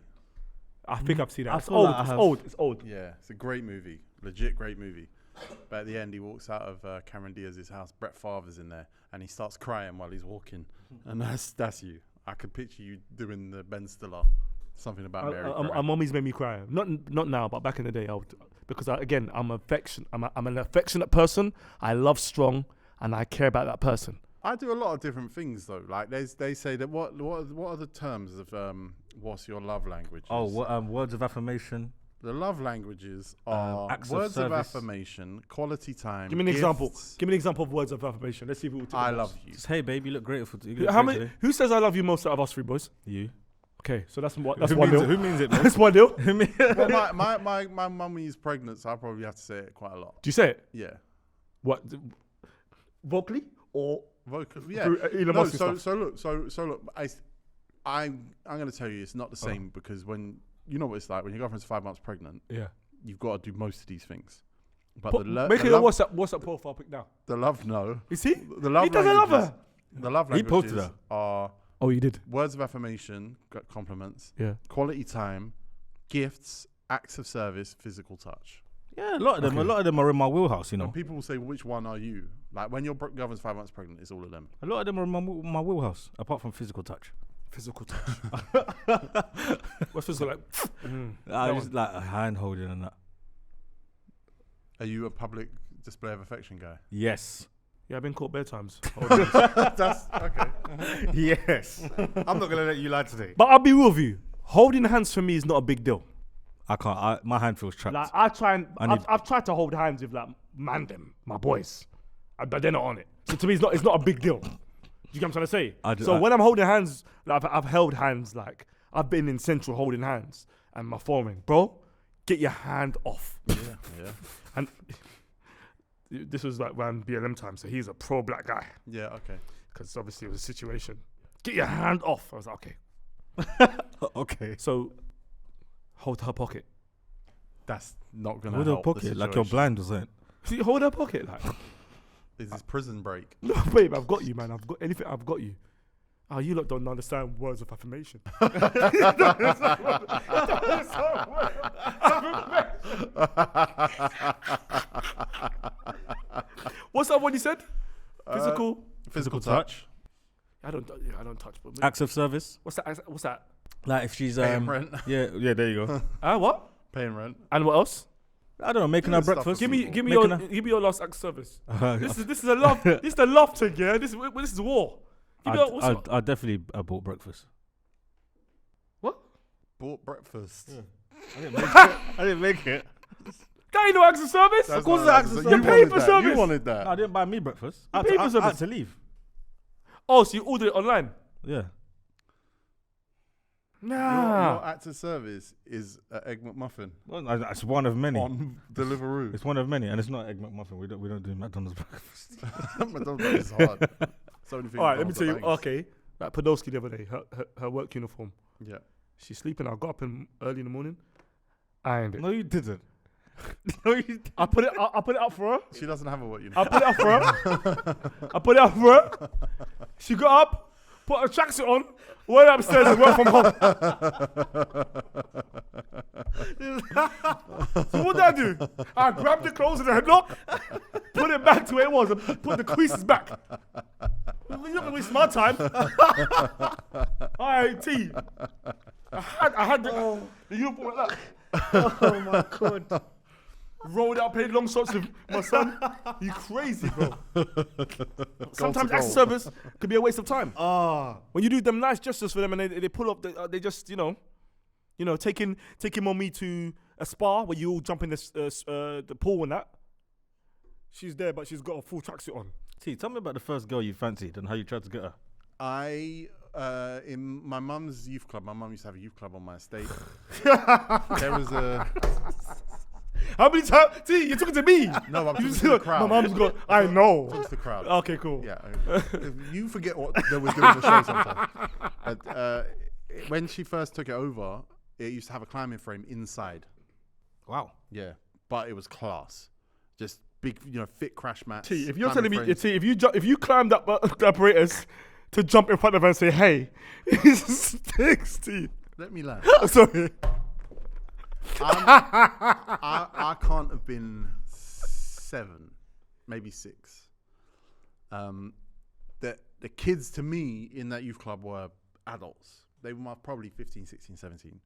I think I've seen that. I It's feel old. like I It's have. old. It's old. Yeah, it's a great movie. Legit great movie. But at the end, he walks out of Cameron Diaz's house. Brett Favre's in there, and he starts crying while he's walking. And that's you. I could picture you doing the Ben Stiller Something About Mary. Our mummies made me cry. Not now, but back in the day, because I'm an affectionate person. I love strong, and I care about that person. I do a lot of different things though. Like they say that what are the terms of what's your love language? Oh, words of affirmation. The love languages are acts words of of service. affirmation, quality time. Give me an gifts. example. Give me an example of words of affirmation. Let's see if we will. I love you. Just, hey, babe, you look great. You look How great many? today. Who says I love you most out of us three boys? You. Okay, so that's what. That's Who one means deal. it? Who means it? That's one deal. Well, my mummy is pregnant, so I probably have to say it quite a lot. Do you say it? Yeah. What? Vocally or Vocal, yeah. through Elon No, Musk so and stuff? so look. I'm going to tell you, it's not the same because when you know what it's like when your girlfriend's 5 months pregnant, Yeah. you've got to do most of these things. But Make the it a love, WhatsApp profile pic now. the love, no. You see? The love He doesn't love languages- her. The love He posted languages her. are Oh, you did. words of affirmation, compliments, Yeah. quality time, gifts, acts of service, physical touch. Yeah, a lot of them. Okay. A lot of them are in my wheelhouse. You know. And people will say, which one are you? Like when your girlfriend's 5 months pregnant, it's all of them. A lot of them are in my wheelhouse. Apart from physical touch. Physical touch. What's physical like? I just like a hand holding and that. Are you a public display of affection guy? Yes. Yeah, I've been caught bare times. That's okay. Yes. I'm not gonna let you lie today. But I'll be real with you. Holding hands for me is not a big deal. I can't. My hand feels trapped. Like I've tried to hold hands with like man them, my boys. But they're not on it. So to me, it's not a big deal. You get what I'm trying to say? When I'm holding hands, like I've held hands, like I've been in Central holding hands and my foreman, bro, get your hand off. Yeah. And this was like around BLM time, so he's a pro black guy. Yeah, okay. Because obviously it was a situation. Get your hand off. I was like, okay. Okay. So hold her pocket. That's not gonna Hold help her pocket, the like you're situation. blind or something. See, hold her pocket, like. Is this prison break? No, babe, I've got you, man. I've got anything. I've got you. Oh, you lot don't understand words of affirmation. What's that one you said? Physical touch. I don't touch. But Acts of service. what's that? What's that? Like if she's Paying rent. yeah, there you go. What? Paying rent. And what else? I don't know, making her Stuff breakfast. for Give me Making your last act of service. This is a love. This is the love thing, yeah. This is war. Give me what's I definitely bought breakfast. what? Bought breakfast. I didn't make it. That ain't no acts of service. That's Of course not it's an access You You paid wanted for that. service. You wanted that. No, I didn't buy me breakfast. I paid for had service. to leave. Oh, so you ordered it online? Yeah. Nah. Your act of service is an egg McMuffin Well, it's one of many. on Deliveroo. It's one of many, and it's not egg McMuffin. We don't do McDonald's breakfast. McDonald's is hard. So many things All right, let me McDonald's tell are you. bangers. Okay, like Podolsky the other day, her work uniform. Yeah. She's sleeping. I got up early in the morning. Ironed it. No, you didn't. No, you didn't. I put it up for her. She doesn't have a what you I put it up for her. She got up, put her tracksuit on, went upstairs and worked from home. So what did I do? I grabbed the clothes in the headlock, put it back to where it was, and put the creases back. You're not gonna waste my time. Alright, T. I had the uniform like that. Oh my god. Rolled out, played long shots with my son. You crazy, bro. Sometimes goal. acts of service could be a waste of time. Ah. When you do them nice gestures for them and they pull up, they just, taking mommy to a spa where you all jump in the pool and that. She's there, but she's got a full tracksuit on. T, tell me about the first girl you fancied and how you tried to get her. In my mum's youth club, my mum used to have a youth club on my estate. There was a... How many times? See, you're talking to me. No, I'm You talking just to the look, crowd. my mum's got, I know. Talking to the crowd. Okay, cool. Yeah. You forget what they were doing the show sometimes. But, when she first took it over, it used to have a climbing frame inside. Wow. Yeah. But it was class. Just big, fit crash mats. T, if you're climbing telling me, frames. T, if you climbed up the apparatus to jump in front of her and say, hey, it stinks, T. Let me laugh. Sorry. I can't have been 7, maybe 6. The kids to me in that youth club were adults. They were probably 15, 16, 17.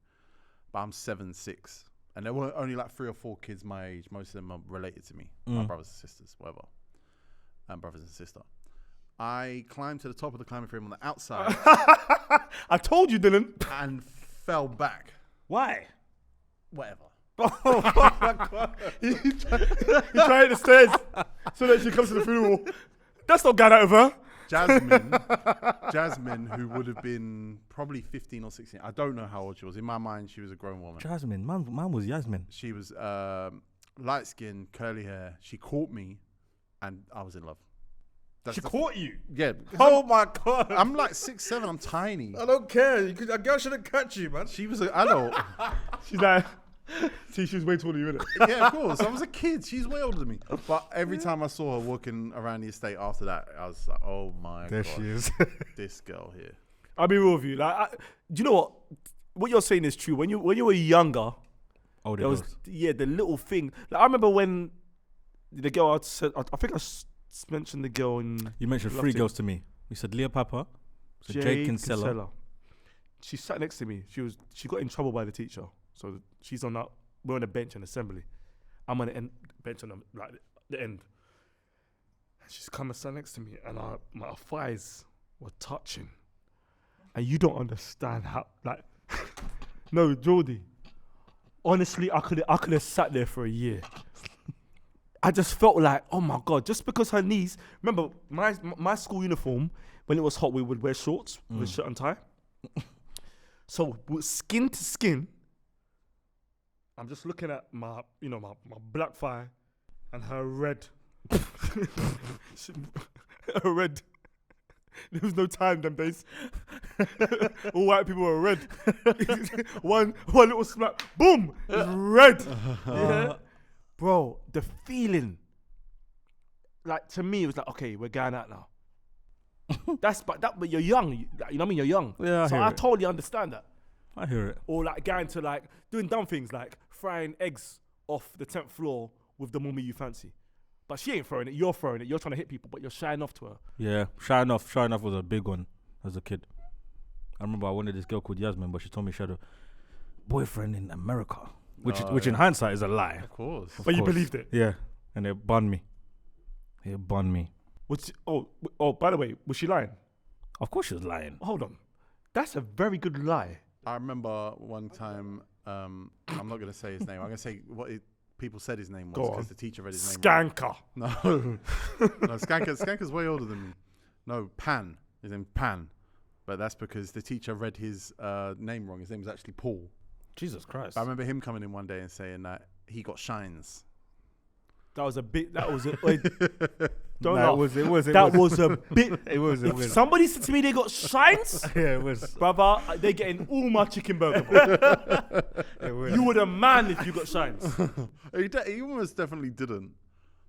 But I'm 7, 6. And there were only like 3 or 4 kids my age. Most of them are related to me. My brothers and sisters, whatever. And brothers and sister. I climbed to the top of the climbing frame on the outside I told you, Dylan. and fell back. Why? Whatever. He tried the stairs so that she comes to the funeral. That's not got out of her. Jasmine, who would have been probably 15 or 16. I don't know how old she was. In my mind, she was a grown woman. Jasmine. Man was Yasmin. She was light skin, curly hair. She caught me, and I was in love. She caught you. Yeah. Oh my god. I'm like 6'7". I'm tiny. I don't care. A girl shouldn't catch you, man. She was an adult. She's like, see, she was way taller than you, innit? Yeah, of course. I was a kid. She's way older than me. But every time I saw her walking around the estate after that, I was like, oh my god. There she is. This girl here. I'll be real with you. Like, do you know what? What you're saying is true. When you were younger, Oh, there was the little thing. Like, I remember when the girl I said, I think I mentioned the girl in. You mentioned Love 3 Ting. girls to me. You said Leah Papa, so Jake Kinsella. She sat next to me. She got in trouble by the teacher. So she's on that. We're on a bench in assembly. I'm on the end bench on the end. And she's come and sat next to me, and my thighs were touching. And you don't understand how, like, no, Jordy. Honestly, I could have sat there for a year. I just felt like, oh my God, just because her knees. Remember, my school uniform, when it was hot, we would wear shorts with shirt and tie. So skin to skin, I'm just looking at my black thigh and her red. Her red. There was no time them days. All white people were red. one little slap, boom, it's red. Yeah. Bro, the feeling. Like to me, it was like, okay, we're going out now. But you're young. You know what I mean? You're young. Yeah, so I totally understand that. I hear it. Or like going to like doing dumb things like frying eggs off the 10th floor with the mummy you fancy. But she ain't throwing it, you're throwing it. You're trying to hit people, but you're shying off to her. Yeah, shying off was a big one as a kid. I remember I wanted this girl called Yasmin, but she told me she had a boyfriend in America, which in hindsight is a lie. Of course. But you believed it? Yeah, and it banned me. By the way, was she lying? Of course she was lying. Hold on. That's a very good lie. I remember one time, I'm not going to say his name. I'm going to say what people said his name was because the teacher read his name wrong. Skanker. No, Skanker's way older than me. No, Pan. His name's Pan. But that's because the teacher read his name wrong. His name was actually Paul. Jesus Christ. But I remember him coming in one day and saying that he got shines. That was a bit. That was a. Don't know. It was a bit. It was. If somebody said to me they got shines, Yeah, it was. brother, they're getting all my chicken burger. It was. You were a man if you got shines. He almost definitely didn't.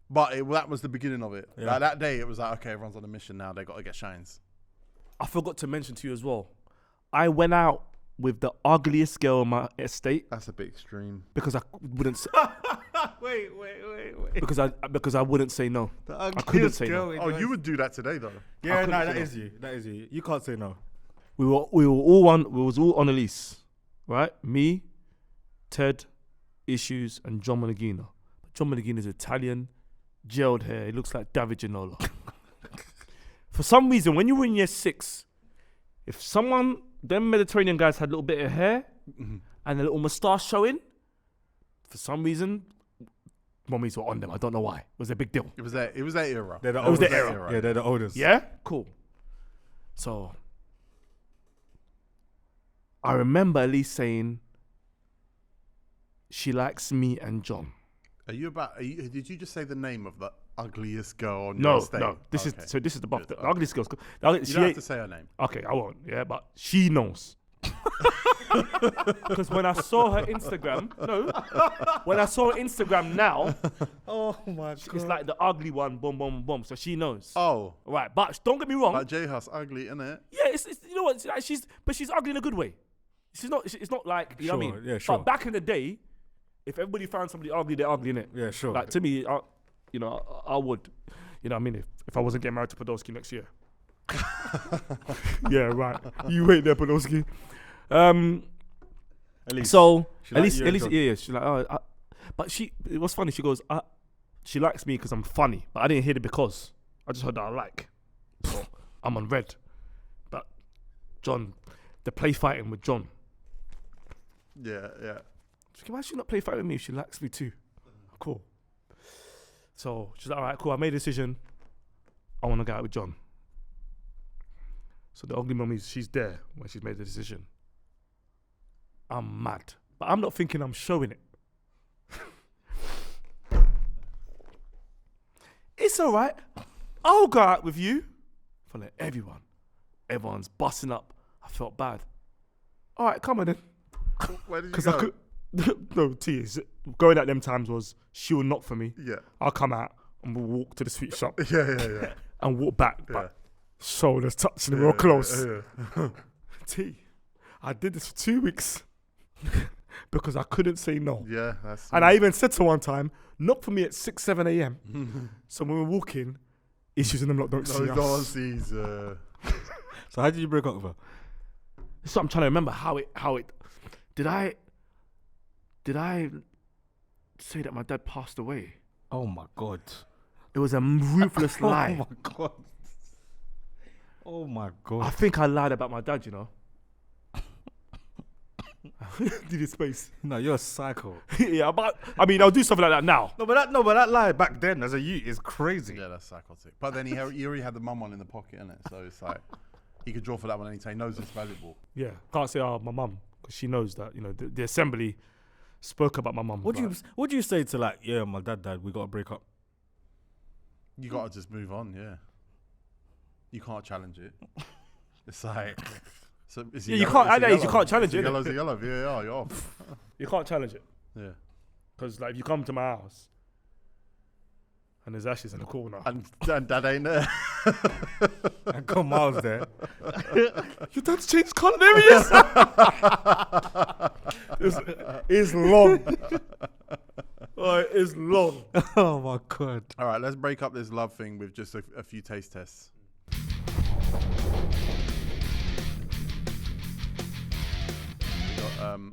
But that was the beginning of it. Yeah. Like that day, it was like, okay, everyone's on a mission now. They got to get shines. I forgot to mention to you as well. I went out with the ugliest girl in my estate That's a bit extreme. because I wouldn't. Wait. Because I wouldn't say no. I couldn't say no. Oh, you would do that today, though. Yeah, no, that is you. That is you. You can't say no. We were all on a lease, right? Me, Ted, Issues, and John Monagina. John Monagina is Italian, gelled hair. He looks like David Ginola. For some reason, when you were in year 6, if them Mediterranean guys had a little bit of hair and a little moustache showing, for some reason, mummies were on them. I don't know why. It was a big deal. It was that era. They're the It was the oldest. era. Yeah, they're the oldest. Yeah? Cool. So, I remember Elise saying she likes me and John. Did you just say the name of the ugliest girl on your No. estate? This Okay. is the buff. Good. The ugliest girl. You don't have to say her name. Okay, I won't. Yeah, but she knows. Because when I saw her Instagram, now, Oh my god. it's like the ugly one, boom, boom, boom. So she knows. Oh, Right, but don't get me wrong. like J House ugly, innit? Yeah, it's you know what? It's like she's ugly in a good way. She's not. It's not like you know what I mean. Yeah, sure. But back in the day, if everybody found somebody ugly, they're ugly, innit? Yeah, sure. Like to me, I would. You know what I mean? If I wasn't getting married to Podolski next year. Yeah, right. You wait there, Podolski. Elise. So She at like least, you and John. yeah. She's like, but it was funny. She goes, she likes me because I'm funny, but I didn't hear the because. I just heard that I like. So I'm on red. But John, the play fighting with John. Yeah. She goes, why should she not play fight with me if she likes me too? Cool. So she's like, all right, cool. I made a decision. I want to go out with John. So the ugly mummy, she's there when she's made the decision. I'm mad. But I'm not thinking I'm showing it. It's all right. I'll go out with you. For like everyone's busting up. I felt bad. All right, come on then. Where did you Because go? I could. No, tears. Going at them times was she will knock for me. Yeah. I'll come out and we'll walk to the sweet shop Yeah. and walk back. Yeah. But shoulders touching real close. Yeah. I did this for 2 weeks because I couldn't say no. Yeah, that's. And I even said to one time, knock for me at 6, 7 a.m. So when we're walking, Issues in them lot don't see no us. one sees. So how did you break up with her? So I'm trying to remember how it. Did I say that my dad passed away? Oh my god. It was a ruthless lie. Oh my god. Oh my god. I think I lied about my dad, you know. Give it space. No, you're a psycho. Yeah, but I mean, I'll do something like that now. No, but that lie back then as a youth is crazy. Yeah, that's psychotic. But then he already had the mum one in the pocket, innit? So it's like he could draw for that one anytime. He knows it's valuable. Yeah, can't say my mum because she knows that the assembly spoke about my mum. What do you say to like, yeah, my dad died, we gotta break up? You gotta just move on. Yeah, you can't challenge it. It's like. So yeah, you can't. At that age, you can't challenge it. Yellow's a yellow. Yeah, you're off. You can't challenge it. Yeah. Because like, if you come to my house and there's ashes in the corner, And dad ain't there. And come Miles there. your dad's changed colour. There he is. It's long. It's long. Oh my god. All right, let's break up this love thing with just a few taste tests.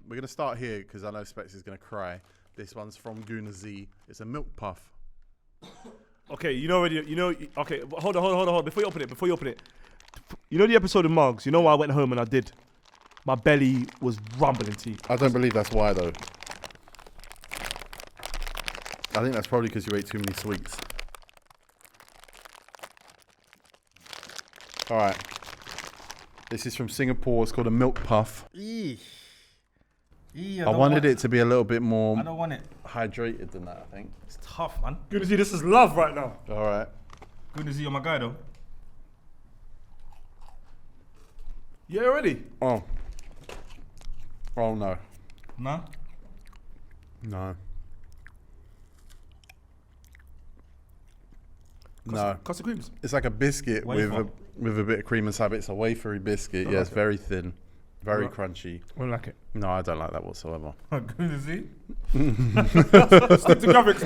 We're going to start here because I know Specs is going to cry. This one's from Gonzalez. It's a milk puff. Okay, okay, hold on. Before you open it. You know the episode of Mugs? You know why I went home and I did? My belly was rumbling tea. I don't believe that's why, though. I think that's probably because you ate too many sweets. All right. This is from Singapore. It's called a milk puff. I wanted it to be a little bit more I don't want it. hydrated than that, I think. It's tough, man. Good to see this is love right now. All right. Good to see you, my guy, though. Yeah, already? Oh. Oh, no. Nah? No. No. Custard creams. It's like a biscuit with a bit of cream inside, but it's a wastery biscuit. Yeah, it's very thin. Very crunchy. I don't like it. No, I don't like that whatsoever. Good to see. Stick to graphics,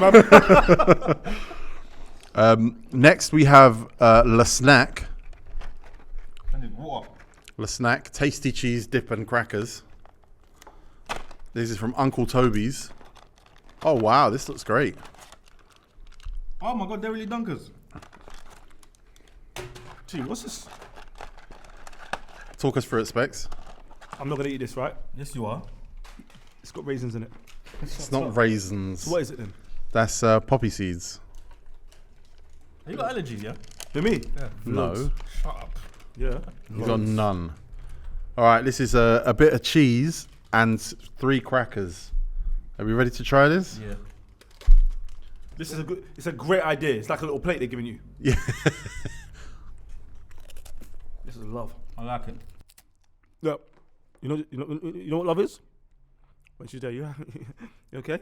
man. Next, we have Le Snack. I need water. Le Snack, tasty cheese dip and crackers. This is from Uncle Toby's. Oh, wow, this looks great. Oh my god, they're really dunkers. Gee, what's this? Talk us through it, Specs. I'm not going to eat this, right? Yes, you are. It's got raisins in it. It's not raisins. So what is it then? That's poppy seeds. You got allergies, yeah? For me? Yeah. No. Shut up. Yeah. You got none. All right, this is a bit of cheese and 3 crackers. Are we ready to try this? Yeah. This is it's a great idea. It's like a little plate they're giving you. Yeah. This is love. I like it. Yeah. You know what love is? When she's there, you okay?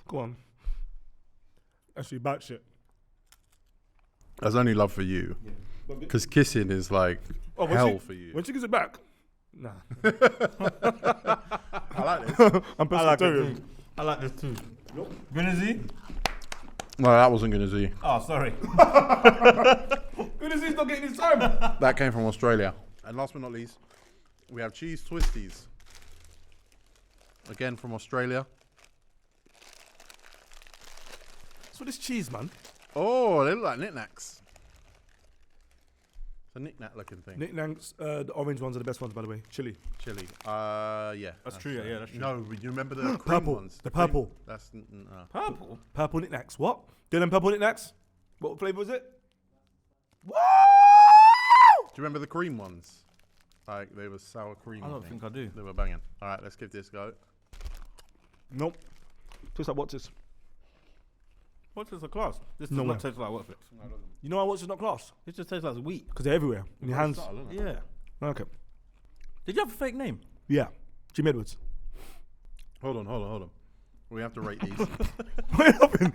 Go on. Actually, bad shit. That's only love for you. Yeah. Because kissing is like hell for you. When she gives it back, nah. I like this. I'm pescatarian. I like this too. Gunnazy? No, that wasn't going to see. Oh, sorry. Gunnazy's not getting his time. That came from Australia. And last but not least, we have cheese twisties. Again from Australia. So this cheese, man. Oh, they look like knickknacks. It's a knick-knack looking thing. Knickknacks, the orange ones are the best ones, by the way. Chili. Chili. Yeah. That's true, yeah, that's true. No, you remember the cream Purple. ones? The cream- purple. That's Purple? Purple knickknacks. What? Dylan, purple knickknacks? What flavour was it? Woo! Do you remember the cream ones? Like they were sour cream. I don't think I do. They were banging. All right, let's give this a go. Nope. Tastes like what's this? What's this a class? This does No way. not taste like Watford. You know why what's this not class? It just tastes like wheat. Because they're everywhere. In your hands. Yeah. Okay. Did you have a fake name? Yeah. Jim Edwards. Hold on. We have to rate these. Why are you laughing?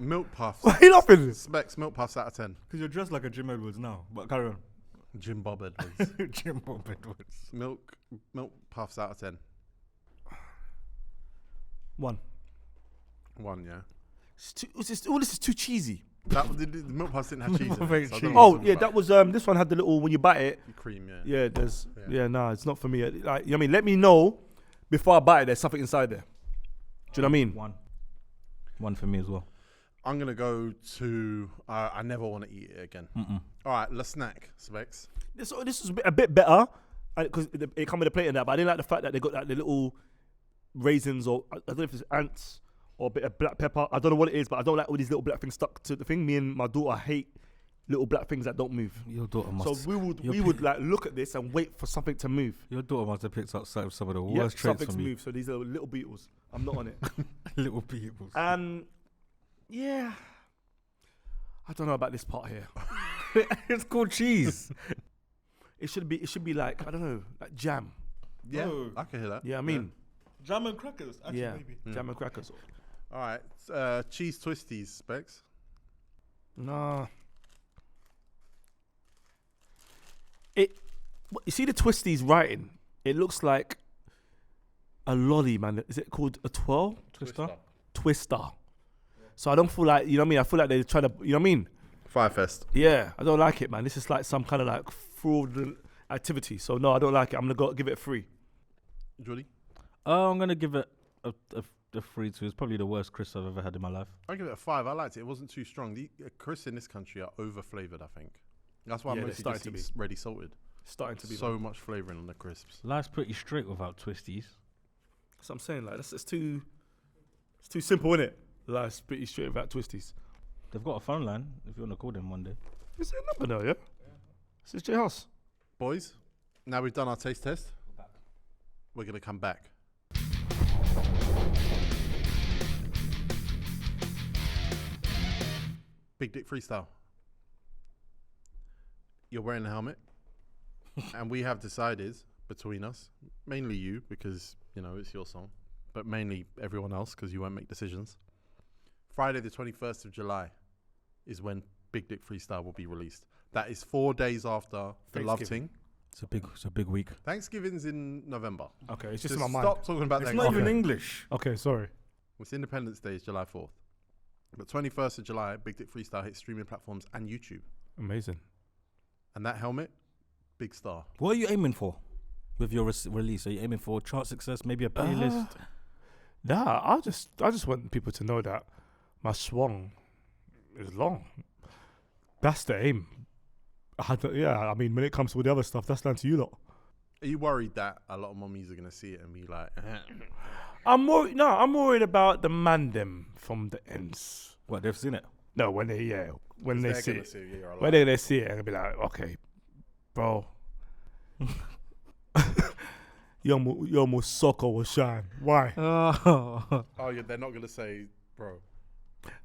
Milk puffs. Why are you laughing? Specs milk puffs out of 10. Because you're dressed like a Jim Edwards now. But carry on. Jim Bob Edwards. Jim Bob Edwards. milk puffs out of 10. 1. 1, yeah. All this is too cheesy. The milk puffs didn't have cheese in Fake it. So I don't cheese. know what Oh, you're talking yeah, about. that was, this one had the little, when you bite it, Cream, yeah. yeah, there's, Yeah. nah, it's not for me. Like, you know what I mean? Let me know before I bite it, there's something inside there. Do you know what I mean? 1. 1 for me as well. I'm going to go to, I never want to eat it again. All right, let's snack, Specs. This is a bit better. because it come with a plate and that. But I didn't like the fact that they got like the little raisins or I don't know if it's ants or a bit of black pepper. I don't know what it is, but I don't like all these little black things stuck to the thing. Me and my daughter hate little black things that don't move. Your daughter must. So we would like look at this and wait for something to move. Your daughter must have picked up some of the Yeah, worst traits something's from you. moved. So these are little beetles. I'm not on it. Little beetles. And yeah, I don't know about this part here. It's called cheese. It should be like, I don't know, like jam. Yeah, Oh. I can hear that. Yeah, I mean, Jam and crackers. Actually, yeah, maybe. jam and crackers. All right, cheese twisties, Specs. Nah. You see the twisties writing? It looks like a lolly, man. Is it called a twirl? Twister. So I don't feel like, you know what I mean? I feel like they're trying to, you know what I mean? Firefest. Yeah, I don't like it, man. This is like some kind of like fraudulent activity. So no, I don't like it. I'm gonna give it a 3. Jordy? I'm gonna give it a 3 too. It's probably the worst crisp I've ever had in my life. I give it a 5. I liked it. It wasn't too strong. The crisps in this country are over flavored, I think. That's why Yeah, I'm they're mostly starting just to eat ready salted. Starting to be So much flavouring on the crisps. Life's pretty straight without twisties. That's what I'm saying. Like it's too simple, isn't it? Life's pretty straight without twisties. They've got a phone line if you want to call them one day. Is there a number now? Yeah. This is J House. Boys, now we've done our taste test. We're going to come back. Big Dick Freestyle. You're wearing a helmet. And we have decided between us, mainly you, because, you know, it's your song, but mainly everyone else, because you won't make decisions. Friday the 21st of July is when Big Dick Freestyle will be released. That is 4 days after the Love Ting. It's a big week. Thanksgiving's in November. Okay, it's just Just in my mind. stop talking about It's Thanksgiving. not even English. Okay, sorry. It's Independence Day is July 4th. But 21st of July, Big Dick Freestyle hits streaming platforms and YouTube. Amazing. And that helmet, big star. What are you aiming for with your release? Are you aiming for chart success? Maybe a playlist? Nah, I just want people to know that my swung is long. That's the aim. I mean, when it comes to all the other stuff, that's down to you lot. Are you worried that a lot of mummies are going to see it and be like, I'm worried about the man them from the ends. What, they've seen it? No, when they see it. When they see it, and be like, okay, bro. Yo Musoko will shine. Why? oh, yeah, they're not going to say, bro,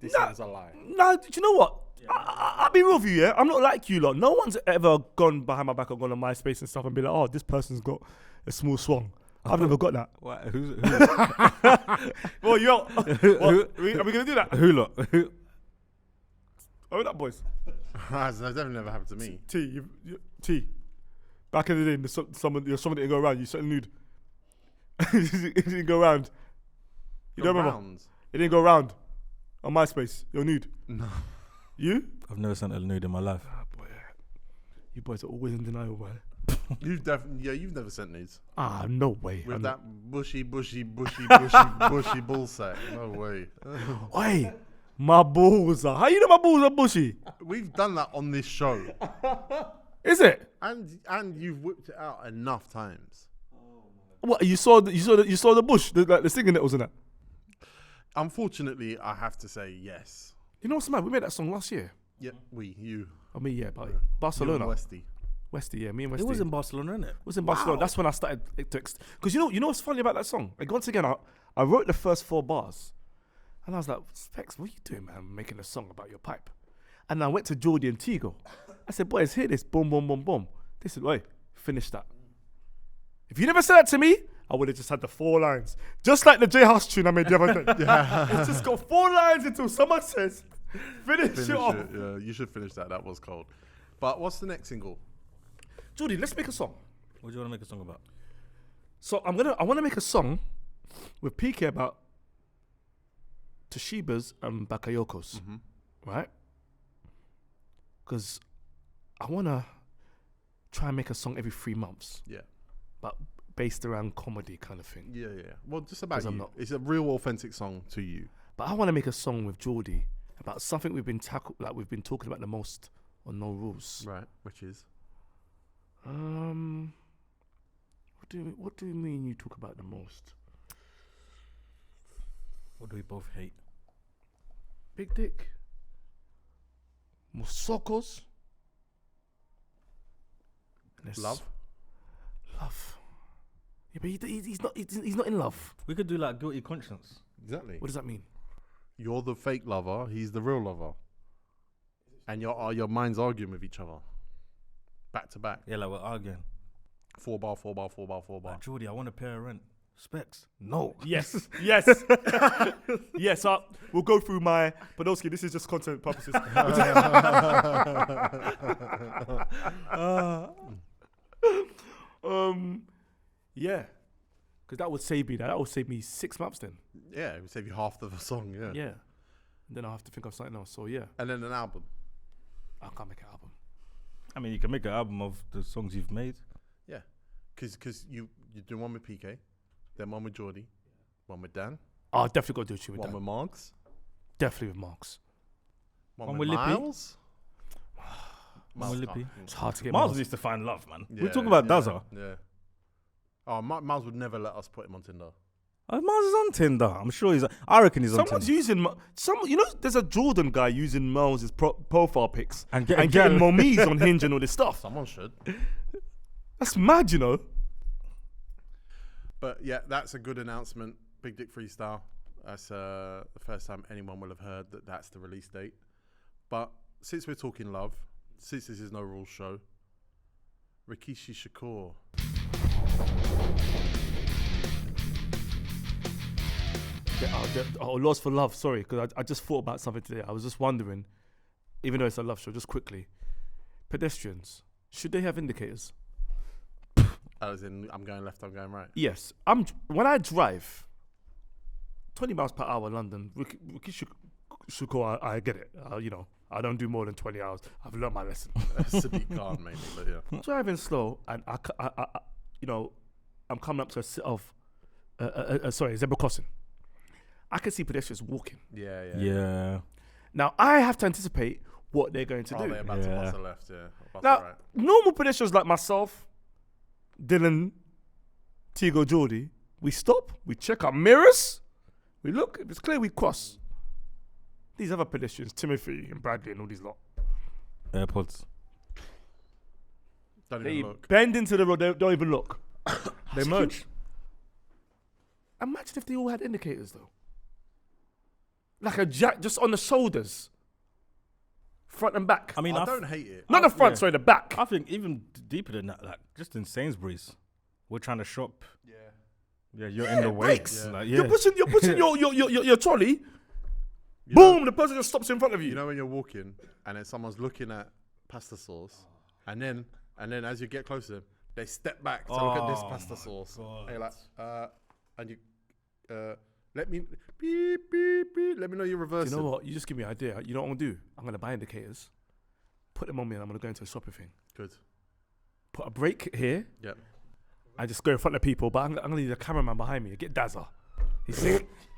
this is a lie. No, do you know what? I'll be real with you, yeah? I'm not like you lot. No one's ever gone behind my back or gone on MySpace and stuff and be like, oh, this person's got a small swung. I've never got that. What? Who? Well, yo, are we going to do that? Who lot? Oh, that boys. That's definitely never happened to me. T. Back in the day, someone didn't go around. You sent a nude. It didn't go around. You don't remember? Rounds. It didn't go around on MySpace. You're nude. No. You? I've never sent a nude in my life. Ah, boy. You boys are always in denial, boy. You've never sent nudes. Ah, no way. With that bushy bull sack. No way. Oi, my balls are. How you know my balls are bushy? We've done that on this show. Is it? And you've whipped it out enough times. What you saw the bush, the singing that was in it. Unfortunately, I have to say yes. You know what's mad? We made that song last year. Yeah, you. I mean, yeah, but You and Barcelona. Westy. Westy, yeah, me and Westy. It was in Barcelona, innit? It was in Barcelona. That's when I started to because you know what's funny about that song? Like once again, I wrote the first 4 bars, and I was like, Specs, what are you doing, man? Making a song about your pipe. And I went to Jordy and Tigo. I said, boys, hear this, boom, boom, boom, boom. They said, wait, finish that. If you never said that to me, I would have just had the 4 lines, just like the J House tune I made the other day. It's just got 4 lines until someone says, finish it off. Yeah, you should finish that. That was cold. But what's the next single? Jordy, let's make a song. What do you want to make a song about? So I want to make a song with PK about Toshibas and Bakayokos, right? Because I want to try and make a song every 3 months. Yeah. But based around comedy kind of thing. Yeah. Well, just about 'Cause I'm you. not- It's a real authentic song to you. But I want to make a song with Jordy about something we've been talking about the most on No Rules. Right. Which is? What do you mean you talk about the most? What do we both hate? Big dick. Musokos. Love. Love. Yeah, but he's not. He's not in love. We could do like guilty conscience. Exactly. What does that mean? You're the fake lover. He's the real lover. And your minds arguing with each other. Back to back. Yeah, like we're arguing. 4 bar. Like, Jordy, I want to pay her rent. Specs. No. Yes. Yes. Yes. We'll go through my. Podolski, this is just content purposes. Yeah. Because that would save me. That would save me 6 months then. Yeah, it would save you half of the song, yeah. Yeah. And then I'll have to think of something else. So yeah. And then an album. I can't make an album. I mean, you can make an album of the songs you've made. Yeah. Because you do one with PK, then one with Jordy, one with Dan, I'll definitely go do a tune with one that. with Marks, Definitely with Marks. one with with Lippy. Miles. One with Lippy. It's hard to get Miles Miles. needs to find love, man. Yeah, We're talking about Dazza. Yeah. Oh, Miles would never let us put him on Tinder. Miles is on Tinder. I'm sure I reckon he's on Someone's Tinder. using there's a Jordan guy using Miles' profile pics And getting getting mommies on Hinge and all this stuff. Someone should. That's mad, you know. But yeah, that's a good announcement. Big Dick Freestyle. That's the first time anyone will have heard that that's the release date. But since we're talking love, since this is No Rules show, Rikishi Shakur. Lost for Love, sorry, because I just thought about something today. I was just wondering, even though it's a love show, just quickly, pedestrians, should they have indicators? As in, I'm going left, I'm going right. Yes. When I drive 20 miles per hour London, Rikishi Shakur, I get it. I don't do more than 20 hours. I've learned my lesson. Sadiq Khan mainly, but yeah. Driving slow, and I'm coming up to a set of, zebra crossing. I can see pedestrians walking. Yeah. Now I have to anticipate what they're going to do. They're about to bust a left, yeah. Or bust Now, a right. normal pedestrians like myself, Dylan, Tigo, Jordy, we stop, we check our mirrors, we look, if it's clear, we cross. These other pedestrians, Timothy and Bradley and all these lot, AirPods. Don't they even look. bend into the road, they don't even look. They merge. Imagine if they all had indicators though. Like a jack just on the shoulders, front and back. I mean, I don't hate it. Not the front, yeah. sorry, the back. I think even deeper than that, like just in Sainsbury's, we're trying to shop. Yeah, you're in the way. Breaks. Yeah. Like, You're pushing your trolley. You Boom! know- The person just stops in front of you. You know when you're walking and then someone's looking at pasta sauce, and then as you get closer to them, they step back to look at this pasta sauce. God. And you're like, and you, let me beep beep beep. Let me know you're reversing. You know what? You just give me an idea. You know what I'm gonna do? I'm gonna buy indicators, put them on me, and I'm gonna go into a shopping thing. Good. Put a brake here. Yep. I just go in front of people, but I'm gonna need a cameraman behind me. Get Dazza.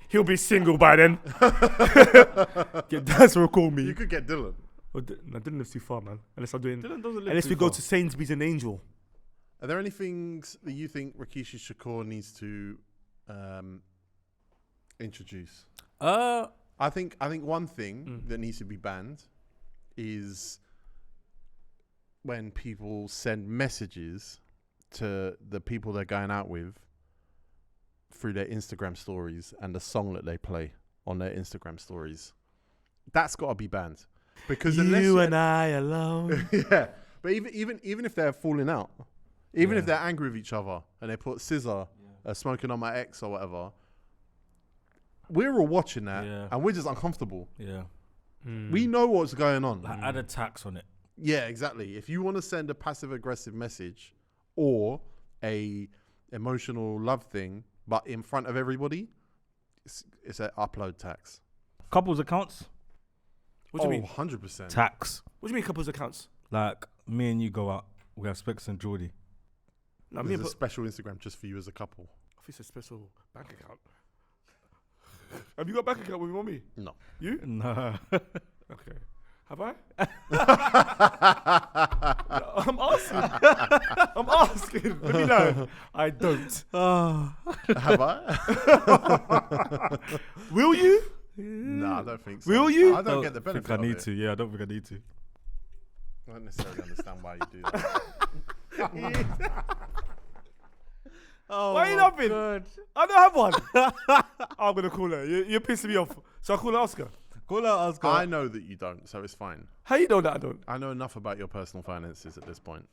He'll be single by then. Get Dazza to call me. You could get Dylan. No, Dylan lives too far, man. Unless I'm doing. Dylan doesn't live Unless too we go far. to Sainsbury's and Angel. Are there any things that you think Rikishi Shakur needs to introduce? I think one thing that needs to be banned is when people send messages to the people they're going out with through their Instagram stories and the song that they play on their Instagram stories. That's got to be banned. Because You and I alone. yeah, but even if they're falling out, even if they're angry with each other and they put scissor smoking on my ex or whatever, we're all watching that and we're just uncomfortable. Yeah. We know what's going on. Like, add a tax on it. Yeah, exactly. If you want to send a passive aggressive message or a emotional love thing, but in front of everybody, it's an upload tax. Couples accounts, What do you mean? 100%. tax. What do you mean couples accounts? Like me and you go out, we have Specs and Jordy. No, There's a special Instagram just for you as a couple. I think it's a special bank account. Have you got a bank account with me? No. You? Nah. Okay. Have I? I'm asking. Let me know. I don't. Have I? Will you? No, I don't think so. Will you? I don't get the I think benefit I of need it. to. Yeah, I don't think I need to. I don't necessarily understand why you do that. Oh, Why are you laughing? I don't have one. I'm gonna call her. You're pissing me off. So I call her Oscar. Call out Oscar. I know that you don't, so it's fine. How you know that I don't? I know enough about your personal finances at this point.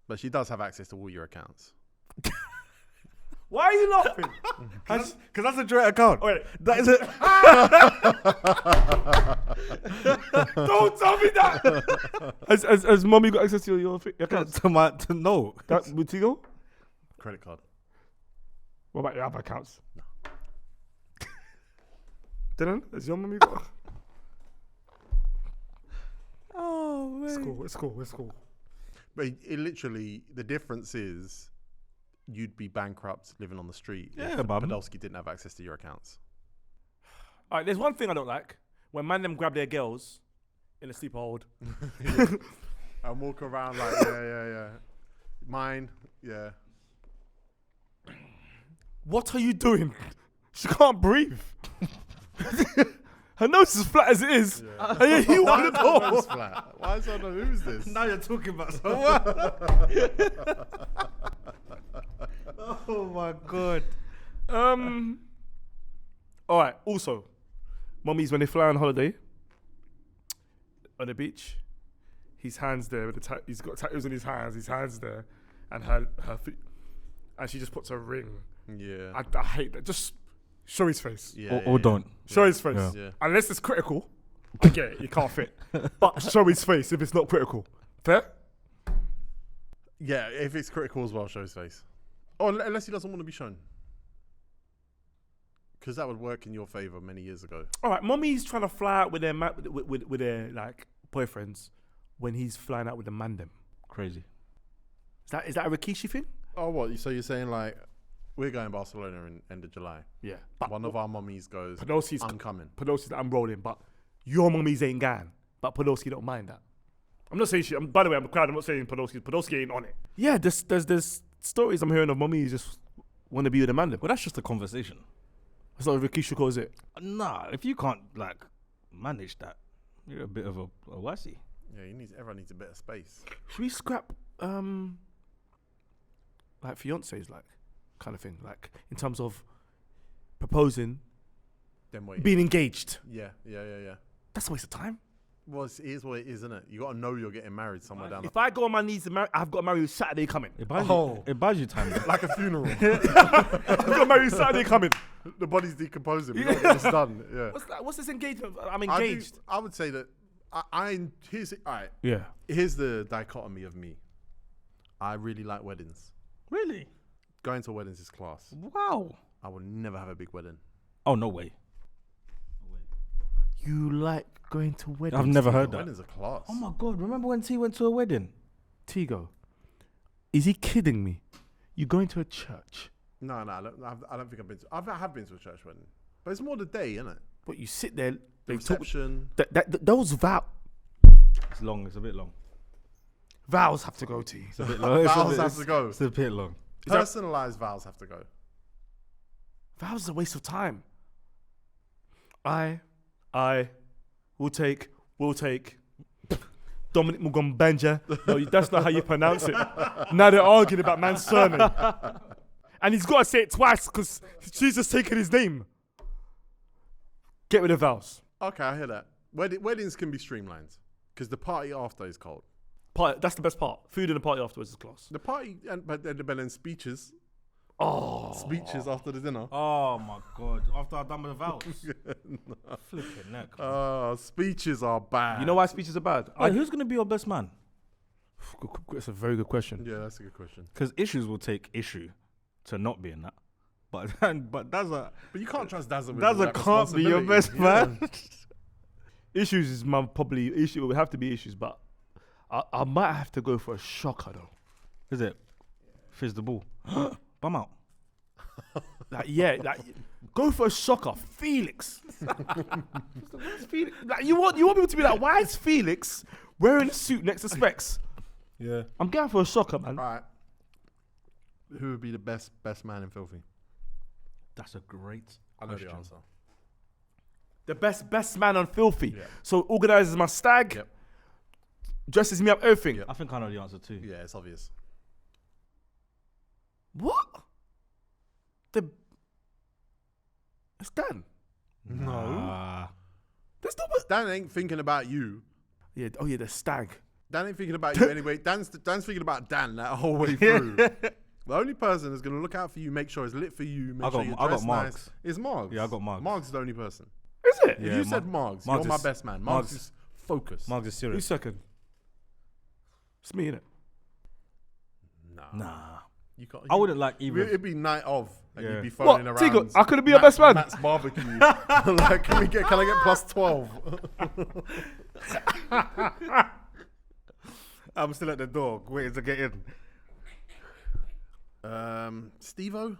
But she does have access to all your accounts. Why are you laughing? Because that's a joint account. Wait, That is it. don't tell me that. Has mommy got access to your accounts? to know. That with Tigo? Credit card. What about your other accounts? No. Dylan, has your mommy got? Oh man. It's cool. But it literally, the difference is you'd be bankrupt living on the street Yeah, if mum. Podolsky didn't have access to your accounts. All right, there's one thing I don't like. When man them grab their girls in a sleeper hold. And walk around like, yeah. Mine, yeah. What are you doing? She can't breathe. Her nose is flat as it is. Yeah. And you want the door. Nose flat. Why is that? Who's this? Now you're talking about someone. Oh my god. All right. Also, mummies when they fly on holiday on the beach, his hands there with the he's got tattoos on his hands there, and her feet, and she just puts a ring. Yeah. I hate that. Just show his face. Yeah. Or don't. Show his face. Yeah. Yeah. Unless it's critical, I get it. You can't fit. But show his face if it's not critical. Fair? Yeah, if it's critical as well, show his face. Or unless he doesn't want to be shown. Because that would work in your favour many years ago. All right. Mummy's trying to fly out with their with their like boyfriends when he's flying out with the man them. Crazy. Is that a Rikishi thing? Oh, what? So you're saying like, we're going to Barcelona in end of July. Yeah. One of our mummies goes, Podolsky's I'm coming. Podolsky's I'm rolling, but your mummies ain't going. But Podolsky don't mind that. I'm not saying she. By the way, I'm crowd. I'm not saying Podolsky ain't on it. Yeah, there's stories I'm hearing of mummies just want to be with a man. Well, that's just a conversation. That's not what Rikishi calls it. Nah, if you can't like manage that, you're a bit of a wassy. Yeah, everyone needs a bit of space. Should we scrap like fiancés, like kind of thing, like in terms of proposing, Then wait. being engaged? Yeah. That's a waste of time. Well, it is what it is, isn't it? You got to know you're getting married somewhere down If I go on my knees to marry, I've got to marry you Saturday coming. It buys you time. like a funeral. I've got to marry you Saturday coming. The body's decomposing. We gotta get this done. Yeah. What's this engagement? I'm engaged. I would say that here's all right. Yeah. Here's the dichotomy of me. I really like weddings. Really? Going to weddings is class. Wow. I would never have a big wedding. Oh, no way. You like going to weddings? I've never heard that. Weddings are class. Oh my god! Remember when T went to a wedding? Tigo, is he kidding me? You going to a church? No, I don't think I've been to. I have been to a church wedding, but it's more the day, isn't it? But you sit there. The They talk. reception. Those It's long. It's a bit long. vows have to go to. It's a bit long. Vows have to go. It's a bit long. Personalized vows have to go. Vows is a waste of time. I will take Dominic Mugombanja. No, that's not how you pronounce it. Now they're arguing about man's surname. And he's got to say it twice because she's just taking his name. Get rid of vows. Okay, I hear that. Weddings can be streamlined because the party after is cold. That's the best part. Food and the party afterwards is class. The party, but then speeches. Oh. Speeches after the dinner. Oh my god! After I've done with the vows, flipping neck. Speeches are bad. You know why speeches are bad? Wait, who's gonna be your best man? That's a very good question. Yeah, that's a good question. Because issues will take issue to not being that. But that's a. But you can't trust Dazza with Dazza that can't be your best responsibility. man. Issues is probably issue. It would have to be issues, but I might have to go for a shocker though. Is it? Fizz the ball. Bum out. Like, yeah, like, go for a shocker. Felix. Felix. Like, you want people to be like, why is Felix wearing a suit next to Specs? Yeah. I'm going for a shocker, man. All right. Who would be the best man in Filthy? That's a great I know question. the answer. The best man on Filthy. Yeah. So organizes my stag, Yep. dresses me up, everything. Yep. I think I know the answer too. Yeah, it's obvious. What? It's Dan. No. That's not. Dan ain't thinking about you. Yeah. Oh yeah, the stag. Dan ain't thinking about you anyway. Dan's thinking about Dan that whole way through. The only person that's going to look out for you, make sure it's lit for you, make sure you're dressed Margs. nice, is Margs. Yeah, I got Margs. Margs is the only person. Is it? If Yeah, you said Margs, Margs you're my is- best man. Margs- Margs is focused. Margs is Who's serious. second? It's me, innit? Nah. Nah. I wouldn't like either. It'd be night of. And Yeah. you'd be phoning What? around. Tigo, I couldn't be your best man. Matt's barbecue. Like, can I get plus 12? I'm still at the door waiting to get in. Steve-O?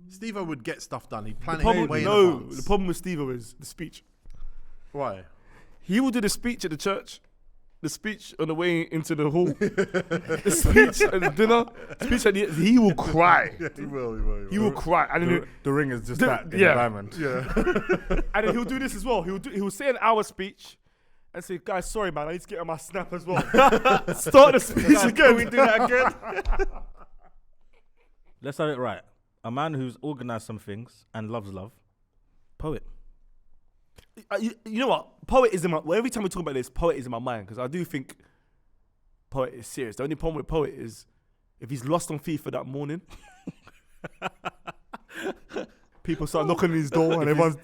Steve-O would get stuff done. He'd The plan it problem, way in no, advance. the problem with Steve-O is the speech. Why? He will do the speech at the church, the speech on the way into the hall, the speech at the dinner, speech at the he will cry. He will. He will cry. And then, The ring is just The- that in yeah. the diamond. Yeah. and then he'll do this as well. He'll say an hour speech and say, guys, sorry, man, I need to get on my snap as well. Start the speech again. Can we do that again? Let's have it right. A man who's organized some things and loves love. Poet. You know what? Poet is in my. Well, every time we talk about this, poet is in my mind because I do think poet is serious. The only problem with poet is if he's lost on FIFA that morning, people start knocking on his door and everyone's.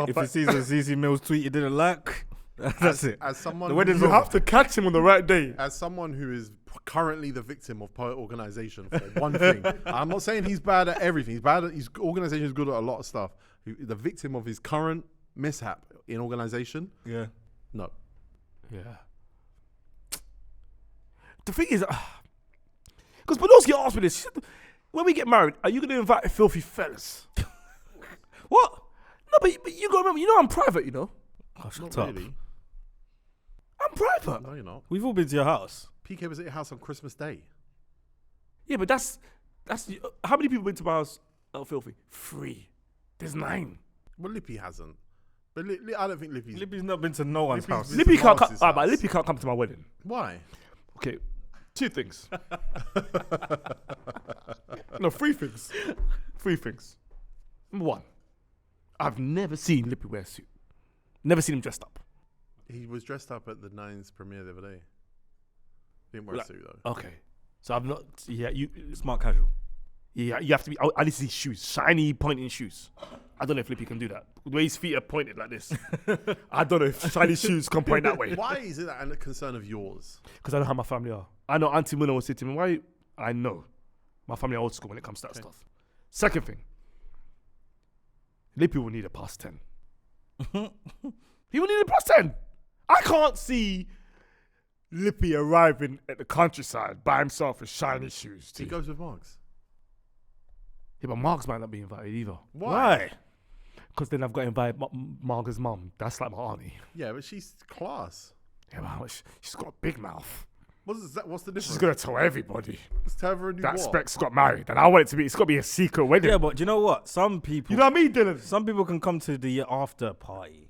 If he sees a ZZ Mills tweet he didn't like, that's it. As someone The wedding's you over. have to catch him on the right day. As someone who is currently the victim of poet organization for one thing, I'm not saying he's bad at everything. His organization is good at a lot of stuff. The victim of his current mishap in organization, Yeah. no. Yeah. The thing is, because Podolsky asked me this. He said, when we get married, are you going to invite filthy fellas? What? No, but you got to remember, I'm private, Oh, Not shut up. really. I'm private. No, you're not. We've all been to your house. PK was at your house on Christmas Day. Yeah, but that's how many people been to my house filthy? 3. There's 9. Well, Lippy hasn't. But I don't think Lippy's. Lippy's not been to no one's Lippy's house. been- Lippy can't come. Marx's But house. Lippy can't come to my wedding. Why? Okay, 2 things. No, 3 things. 3 things. Number 1, I've never seen Lippy wear a suit. Never seen him dressed up. He was dressed up at the Nines premiere the other day. Didn't wear a Like- suit though. Okay, so I've not. Yeah, Smart casual. Yeah, you have to be. I need to see shoes, shiny pointing shoes. I don't know if Lippy can do that. The way his feet are pointed like this, I don't know if shiny shoes can point that way. Why is it that a concern of yours? Because I know how my family are. I know Auntie Muna will say to me, "Why?" I know my family are old school when it comes to that stuff. Second thing, Lippy will need a past 10. He will need a past 10. I can't see Lippy arriving at the countryside by himself with shiny shoes. He goes with Marks. Yeah, but Mark's might not be invited either. Why? Because then I've got to invite Marga's mum. That's like my auntie. Yeah, but she's class. Yeah, well, she's got a big mouth. What's the difference? She's going to tell everybody Just tell her and do that what? Specs got married. And I want it to be, it's got to be a secret wedding. Yeah, but do you know what? Some people, You know what I mean, Dylan? some people can come to the after party.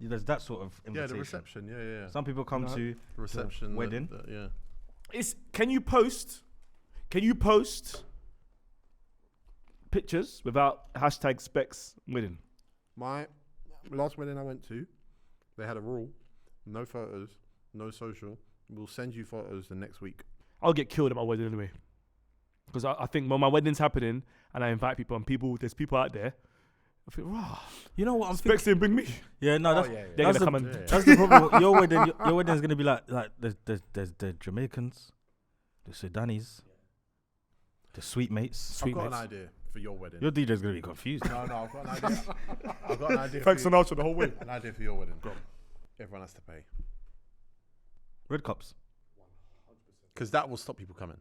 There's that sort of Yeah, invitation. the reception. Yeah. Some people come No. to The reception. wedding. Yeah. Can you post pictures without hashtag Specs wedding? My last wedding I went to, they had a rule: no photos, no social. We'll send you photos the next week. I'll get killed at my wedding anyway. Because I think when my wedding's happening and I invite people and there's people out there, I think, rah, You know what I'm Specs didn't bring me. Yeah, no, that's They're that's going to the, come and... yeah. that's the problem. Your wedding is gonna be like there's the Jamaicans, the Sudanese, the sweet mates. I've got an idea for your wedding. Your DJ's gonna be confused. No, I've got an idea. I've got an idea. Thanks for so much for the whole way. An idea for your wedding. Everyone has to pay Red cups. because that will stop people coming.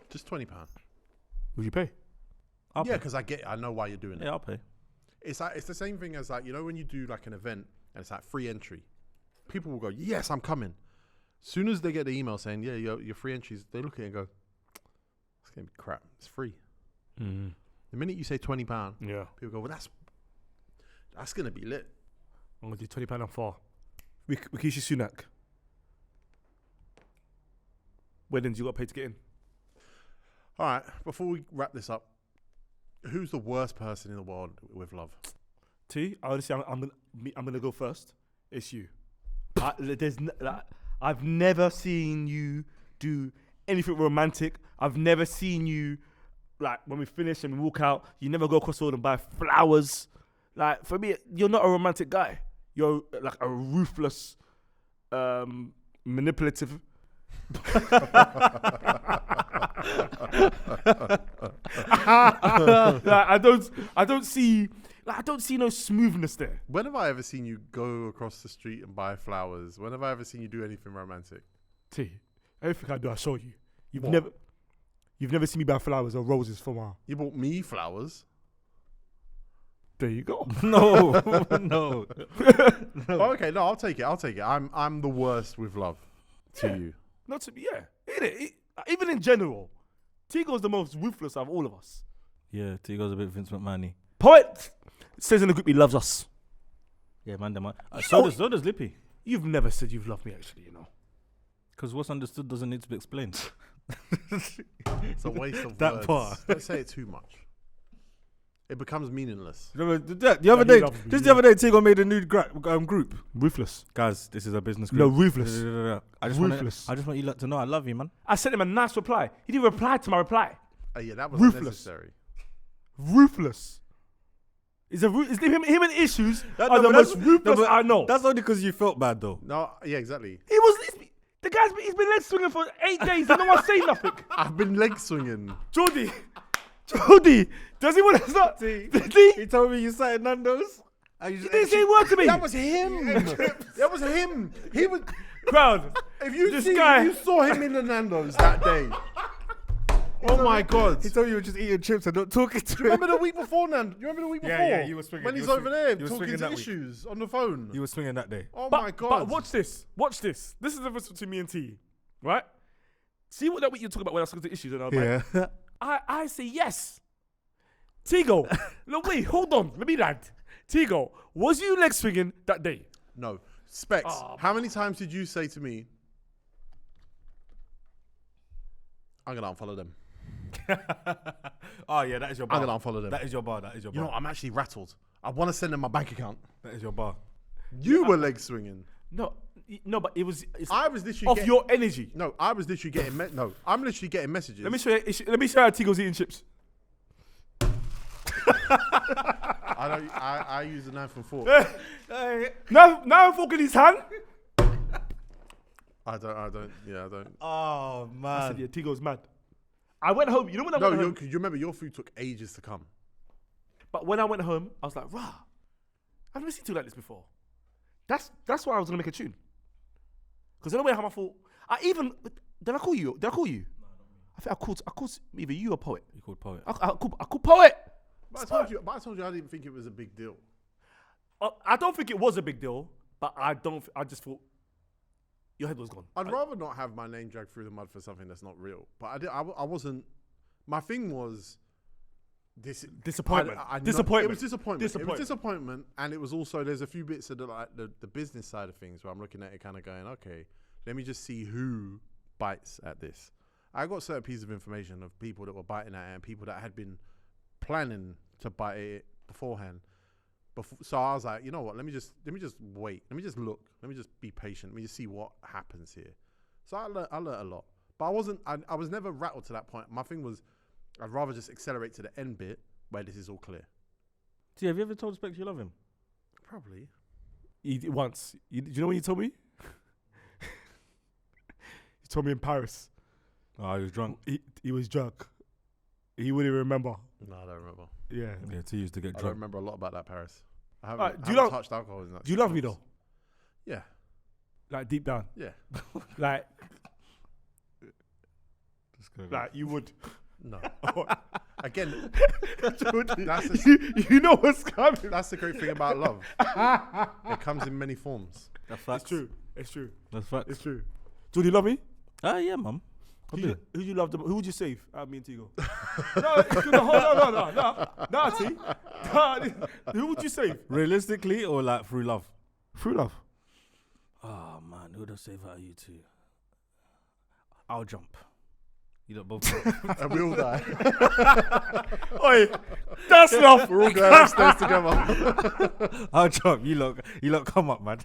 Just £20. Would you pay? I'll Yeah, pay. because I know why you're doing it. Yeah, I'll pay. It's like it's the same thing as like, you know, when you do like an event and it's like free entry, people will go, yes, I'm coming. Soon as they get the email saying, yeah, your free entries, they look at it and go, it's gonna be crap. It's free. Mm. The minute you say £20, Yeah. people go, well, that's gonna be lit. I'm gonna do £20 and 4. Rikishi Sunak. Weddings you got paid to get in. All right, before we wrap this up, who's the worst person in the world with love? T, honestly, I'm gonna go first. It's you. I've never seen you do anything romantic. I've never seen you, like, when we finish and we walk out, you never go across the road and buy flowers. Like, for me, you're not a romantic guy. You're like a ruthless, manipulative. Like, I don't see no smoothness there. When have I ever seen you go across the street and buy flowers? When have I ever seen you do anything romantic? T, everything I do, I show you. What? You've never seen me buy flowers or roses for my. You bought me flowers. There you go. No, no. Oh, okay, no, I'll take it. I'm the worst with love to you. Not to be, even in general, Tigo's the most ruthless of all of us. Yeah, Tigo's a bit Vince McMahon-y. Poet says in the group he loves us. Yeah, man. You So know- does Lippy. You've never said you've loved me, actually, you know. Because what's understood doesn't need to be explained. It's a waste of That words. part. Don't say it too much. It becomes meaningless. The other Yeah, day, he loves me, the yeah. other day, Tigo made a new group. Ruthless. Guys, this is a business No, group. ruthless. I just want you lot to know I love you, man. I sent him a nice reply. He didn't reply to my reply. Yeah, that was Ruthless. unnecessary. Ruthless. Is him and issues That- are no, the but most that's- ruthless no, but I know. That's only because you felt bad, though. No, yeah, exactly. He's been leg swinging for 8 days and no one say nothing. I've been leg swinging. Jordy, does he want to start? Did he? He told me you sat at Nando's. He didn't say a word to me. That was him. That was him. He was. Crowd. If you This see, guy- if you saw him in the Nando's that day. Oh my God. He told you you were just eating chips and not talking to Do you remember the week before, Nan? Do you remember the week Yeah, before? yeah, you were swinging. When You he's were over swing- there you were talking swinging to that week. issues on the phone. You were swinging that day. Oh But, my God. But watch this. Watch this. This is the difference between me and T. Right? See what that week you talk about when I was talking to issues and I was like, I say yes. Tigo, no wait, hold on. Let me land. Tigo, was you leg swinging that day? No. Specs, Oh, how many times did you say to me, I'm going to unfollow them. Oh yeah, that is your bar. I'm going to unfollow them. That is your bar. That is your You bar. know, I'm actually rattled. I want to send them my bank account. That is your bar. You were leg swinging. No, but it's I was literally off getting, your energy. No, I was literally getting I'm literally getting messages. Let me show you. Let me show you how Tigo's eating chips. I use the knife and fork. Now I'm forking his hand. I don't. Oh I man. said, yeah, Tigo's mad. I went home. You know when I No, went home? because you remember your food took ages to come. But when I went home, I was like, rah, I've never seen you like this before. That's why I was gonna make a tune. Because in a way, how I thought, did I call you? No, not me. I think I called either you or Poet. You called poet. I called Poet. But I told you I didn't think it was a big deal. I don't think it was a big deal, but I just thought your head was gone. I'd rather not have my name dragged through the mud for something that's not real. But I wasn't. My thing was this Disappointment. I know- Disappointment. It was disappointment. It was Disappointment. disappointment, and it was also there's a few bits of the business side of things where I'm looking at it, kind of going, okay, let me just see who bites at this. I got certain pieces of information of people that were biting at it and people that had been planning to bite it beforehand. So I was like, you know what? Let me just wait. Let me just look. Let me just be patient. Let me just see what happens here. So I learned a lot, but I was never rattled to that point. My thing was, I'd rather just accelerate to the end bit where this is all clear. See, have you ever told Specs you love him? Probably. Once. Do you know when you told me? He told me in Paris. Oh, he was drunk. He was drunk. He wouldn't remember. No, I don't remember. Yeah. Yeah, T used to get I don't drunk. remember a lot about that Paris. I haven't, Alright, haven't touched alcohol in that. Do you love me though? Yeah. Like deep down. Yeah. Like Just gonna like you would. No. Again, Jordy, that's you know what's coming. that's the great thing about love. It comes in many forms. That's facts. It's true. It's true. That's facts. It's true. Jordy, you love me? Yeah, mum. Who you love? Who would you save? Me and Tigo. No, T. Who would you save? Realistically or like through love? Through love. Oh man, who would I save out of you two? I'll jump. You lot both. And we all die. Oi, that's love. We're all going upstairs together. I'll jump. You lot come up, man.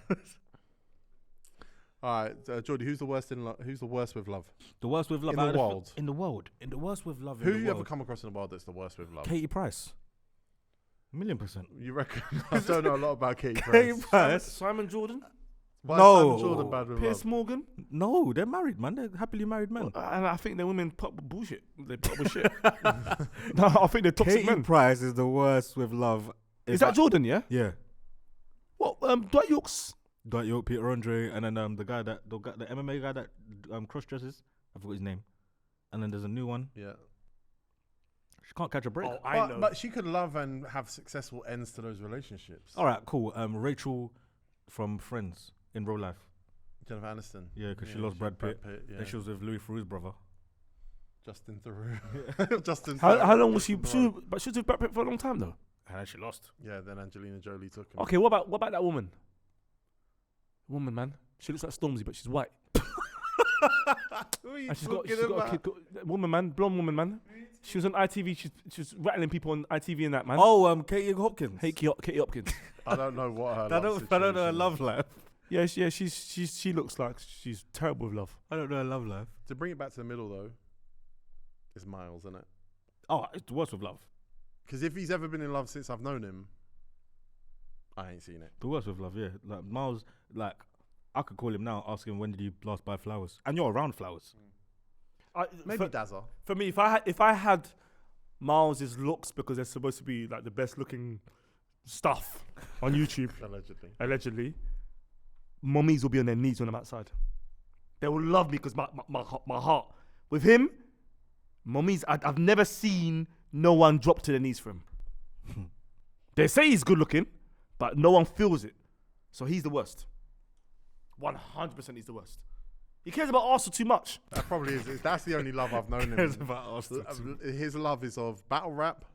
All right, Jordy, who's the worst in love? Who's the worst with love? The worst with love In out the of world. In the world. In the worst with love. Who in the you world. ever come across in the world that's the worst with love? Katie Price. 1,000,000%. You reckon? I don't know a lot about Katie Katie Price. Price. Simon Jordan, Why No. is Simon Jordan bad with Piers love? Morgan, No, they're married, man. They're happily married men. and I think the women pop with bullshit. They pop with shit. No, I think they're toxic Katie men. Price is the worst with love. Is that Jordan? Yeah. Yeah. What? Dwight York's. Dwight York, Peter Andre, and then the MMA guy that cross dresses. I forgot his name. And then there's a new one. Yeah. She can't catch a break. Oh, I know. But she could love and have successful ends to those relationships. All right, cool. Rachel from Friends in real life. Jennifer Aniston. Yeah, because she lost Brad Pitt. Yeah. Then she was with Louis Theroux's brother. Justin Theroux. Justin. How long was she? Right. But she was with Brad Pitt for a long time though. And then she lost. Yeah. Then Angelina Jolie took him. Okay, what about that woman? Woman, man. She looks like Stormzy, but she's white. Who are you And she's got talking a about? kid. Woman, man. Blonde woman, man. She was on ITV. She was rattling people on ITV and that, man. Oh, Katie Hopkins. Katie Hopkins. I don't know what her. I don't know her situation love is. life. Yeah, she looks like she's terrible with love. I don't know her love life. To bring it back to the middle though, is Miles, isn't it? Oh, it's the worst with love. Because if he's ever been in love since I've known him, I ain't seen it. The worst with love, yeah. Like Miles, like I could call him now, ask him when did you last buy flowers, and you're around flowers. Maybe Dazza. For me, if I had Miles's looks, because they're supposed to be like the best looking stuff on YouTube, allegedly, mummies will be on their knees when I'm outside. They will love me because my heart with him. Mummies, I've never seen no one drop to their knees for him. They say he's good looking, but no one feels it. So he's the worst. 100% he's the worst. He cares about Arsenal too much. That probably is. That's the only love I've known him. Cares about Arsenal His love is of battle rap,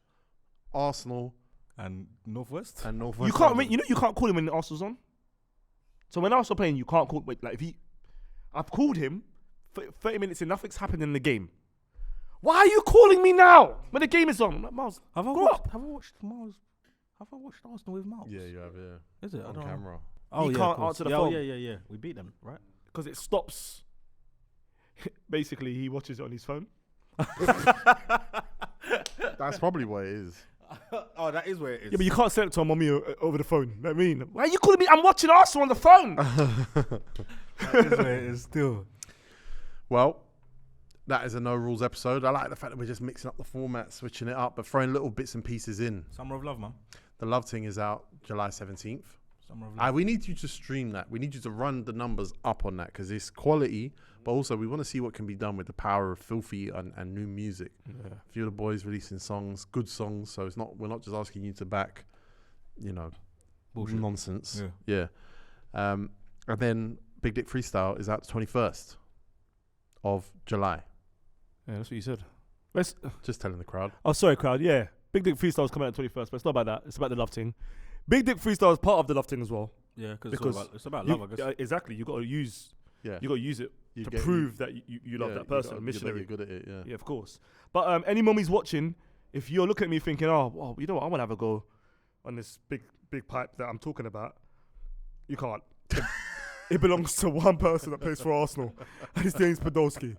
Arsenal, and Northwest. and Northwest. You can't, London. you can't call him when Arsenal's on. So when Arsenal playing, you can't call. I've called him. 30 minutes in, nothing's happened in the game. Why are you calling me now when the game is on? I'm like, Miles, Have I grow watched? up. Have I watched Miles? Have I watched Arsenal with Miles? Yeah, you have. Yeah, Is it? I on don't know. camera. Oh, He yeah, can't of course. answer the Yeah, phone. Yeah. We beat them, right? Because it stops. Basically, he watches it on his phone. That's probably what it is. Oh, that is where it is. Yeah, but you can't send it to a mummy over the phone. You know what I mean, why are you calling me? I'm watching Arsenal on the phone. That is where it is still. Well, that is a no rules episode. I like the fact that we're just mixing up the format, switching it up, but throwing little bits and pieces in. Summer of Love, man. The Love Ting is out July 17th. Summer of Love. We need you to stream that. We need you to run the numbers up on that because it's quality, but also we want to see what can be done with the power of Filthy and new music. Yeah. A few of the boys releasing songs, good songs. So we're not just asking you to back, Bullshit. nonsense. Yeah. And then Big Dick Freestyle is out the 21st of July. Yeah, that's what you said. Just telling the crowd. Oh, sorry, crowd. Yeah, Big Dick Freestyle's coming out on 21st, but it's not about that. It's about the Love Ting. Big Dick Freestyle is part of the Love Ting as well. Yeah, Because it's about love, I guess. Yeah, exactly. You got to use. Yeah. You got to use it You to get- prove that you love Yeah, that person. You're Missionary. good at it, yeah. Yeah, of course. But any mummies watching, if you're looking at me thinking, oh, well, you know what, I want to have a go on this big pipe that I'm talking about, you can't. It belongs to one person that plays for Arsenal, and his name's Podolski.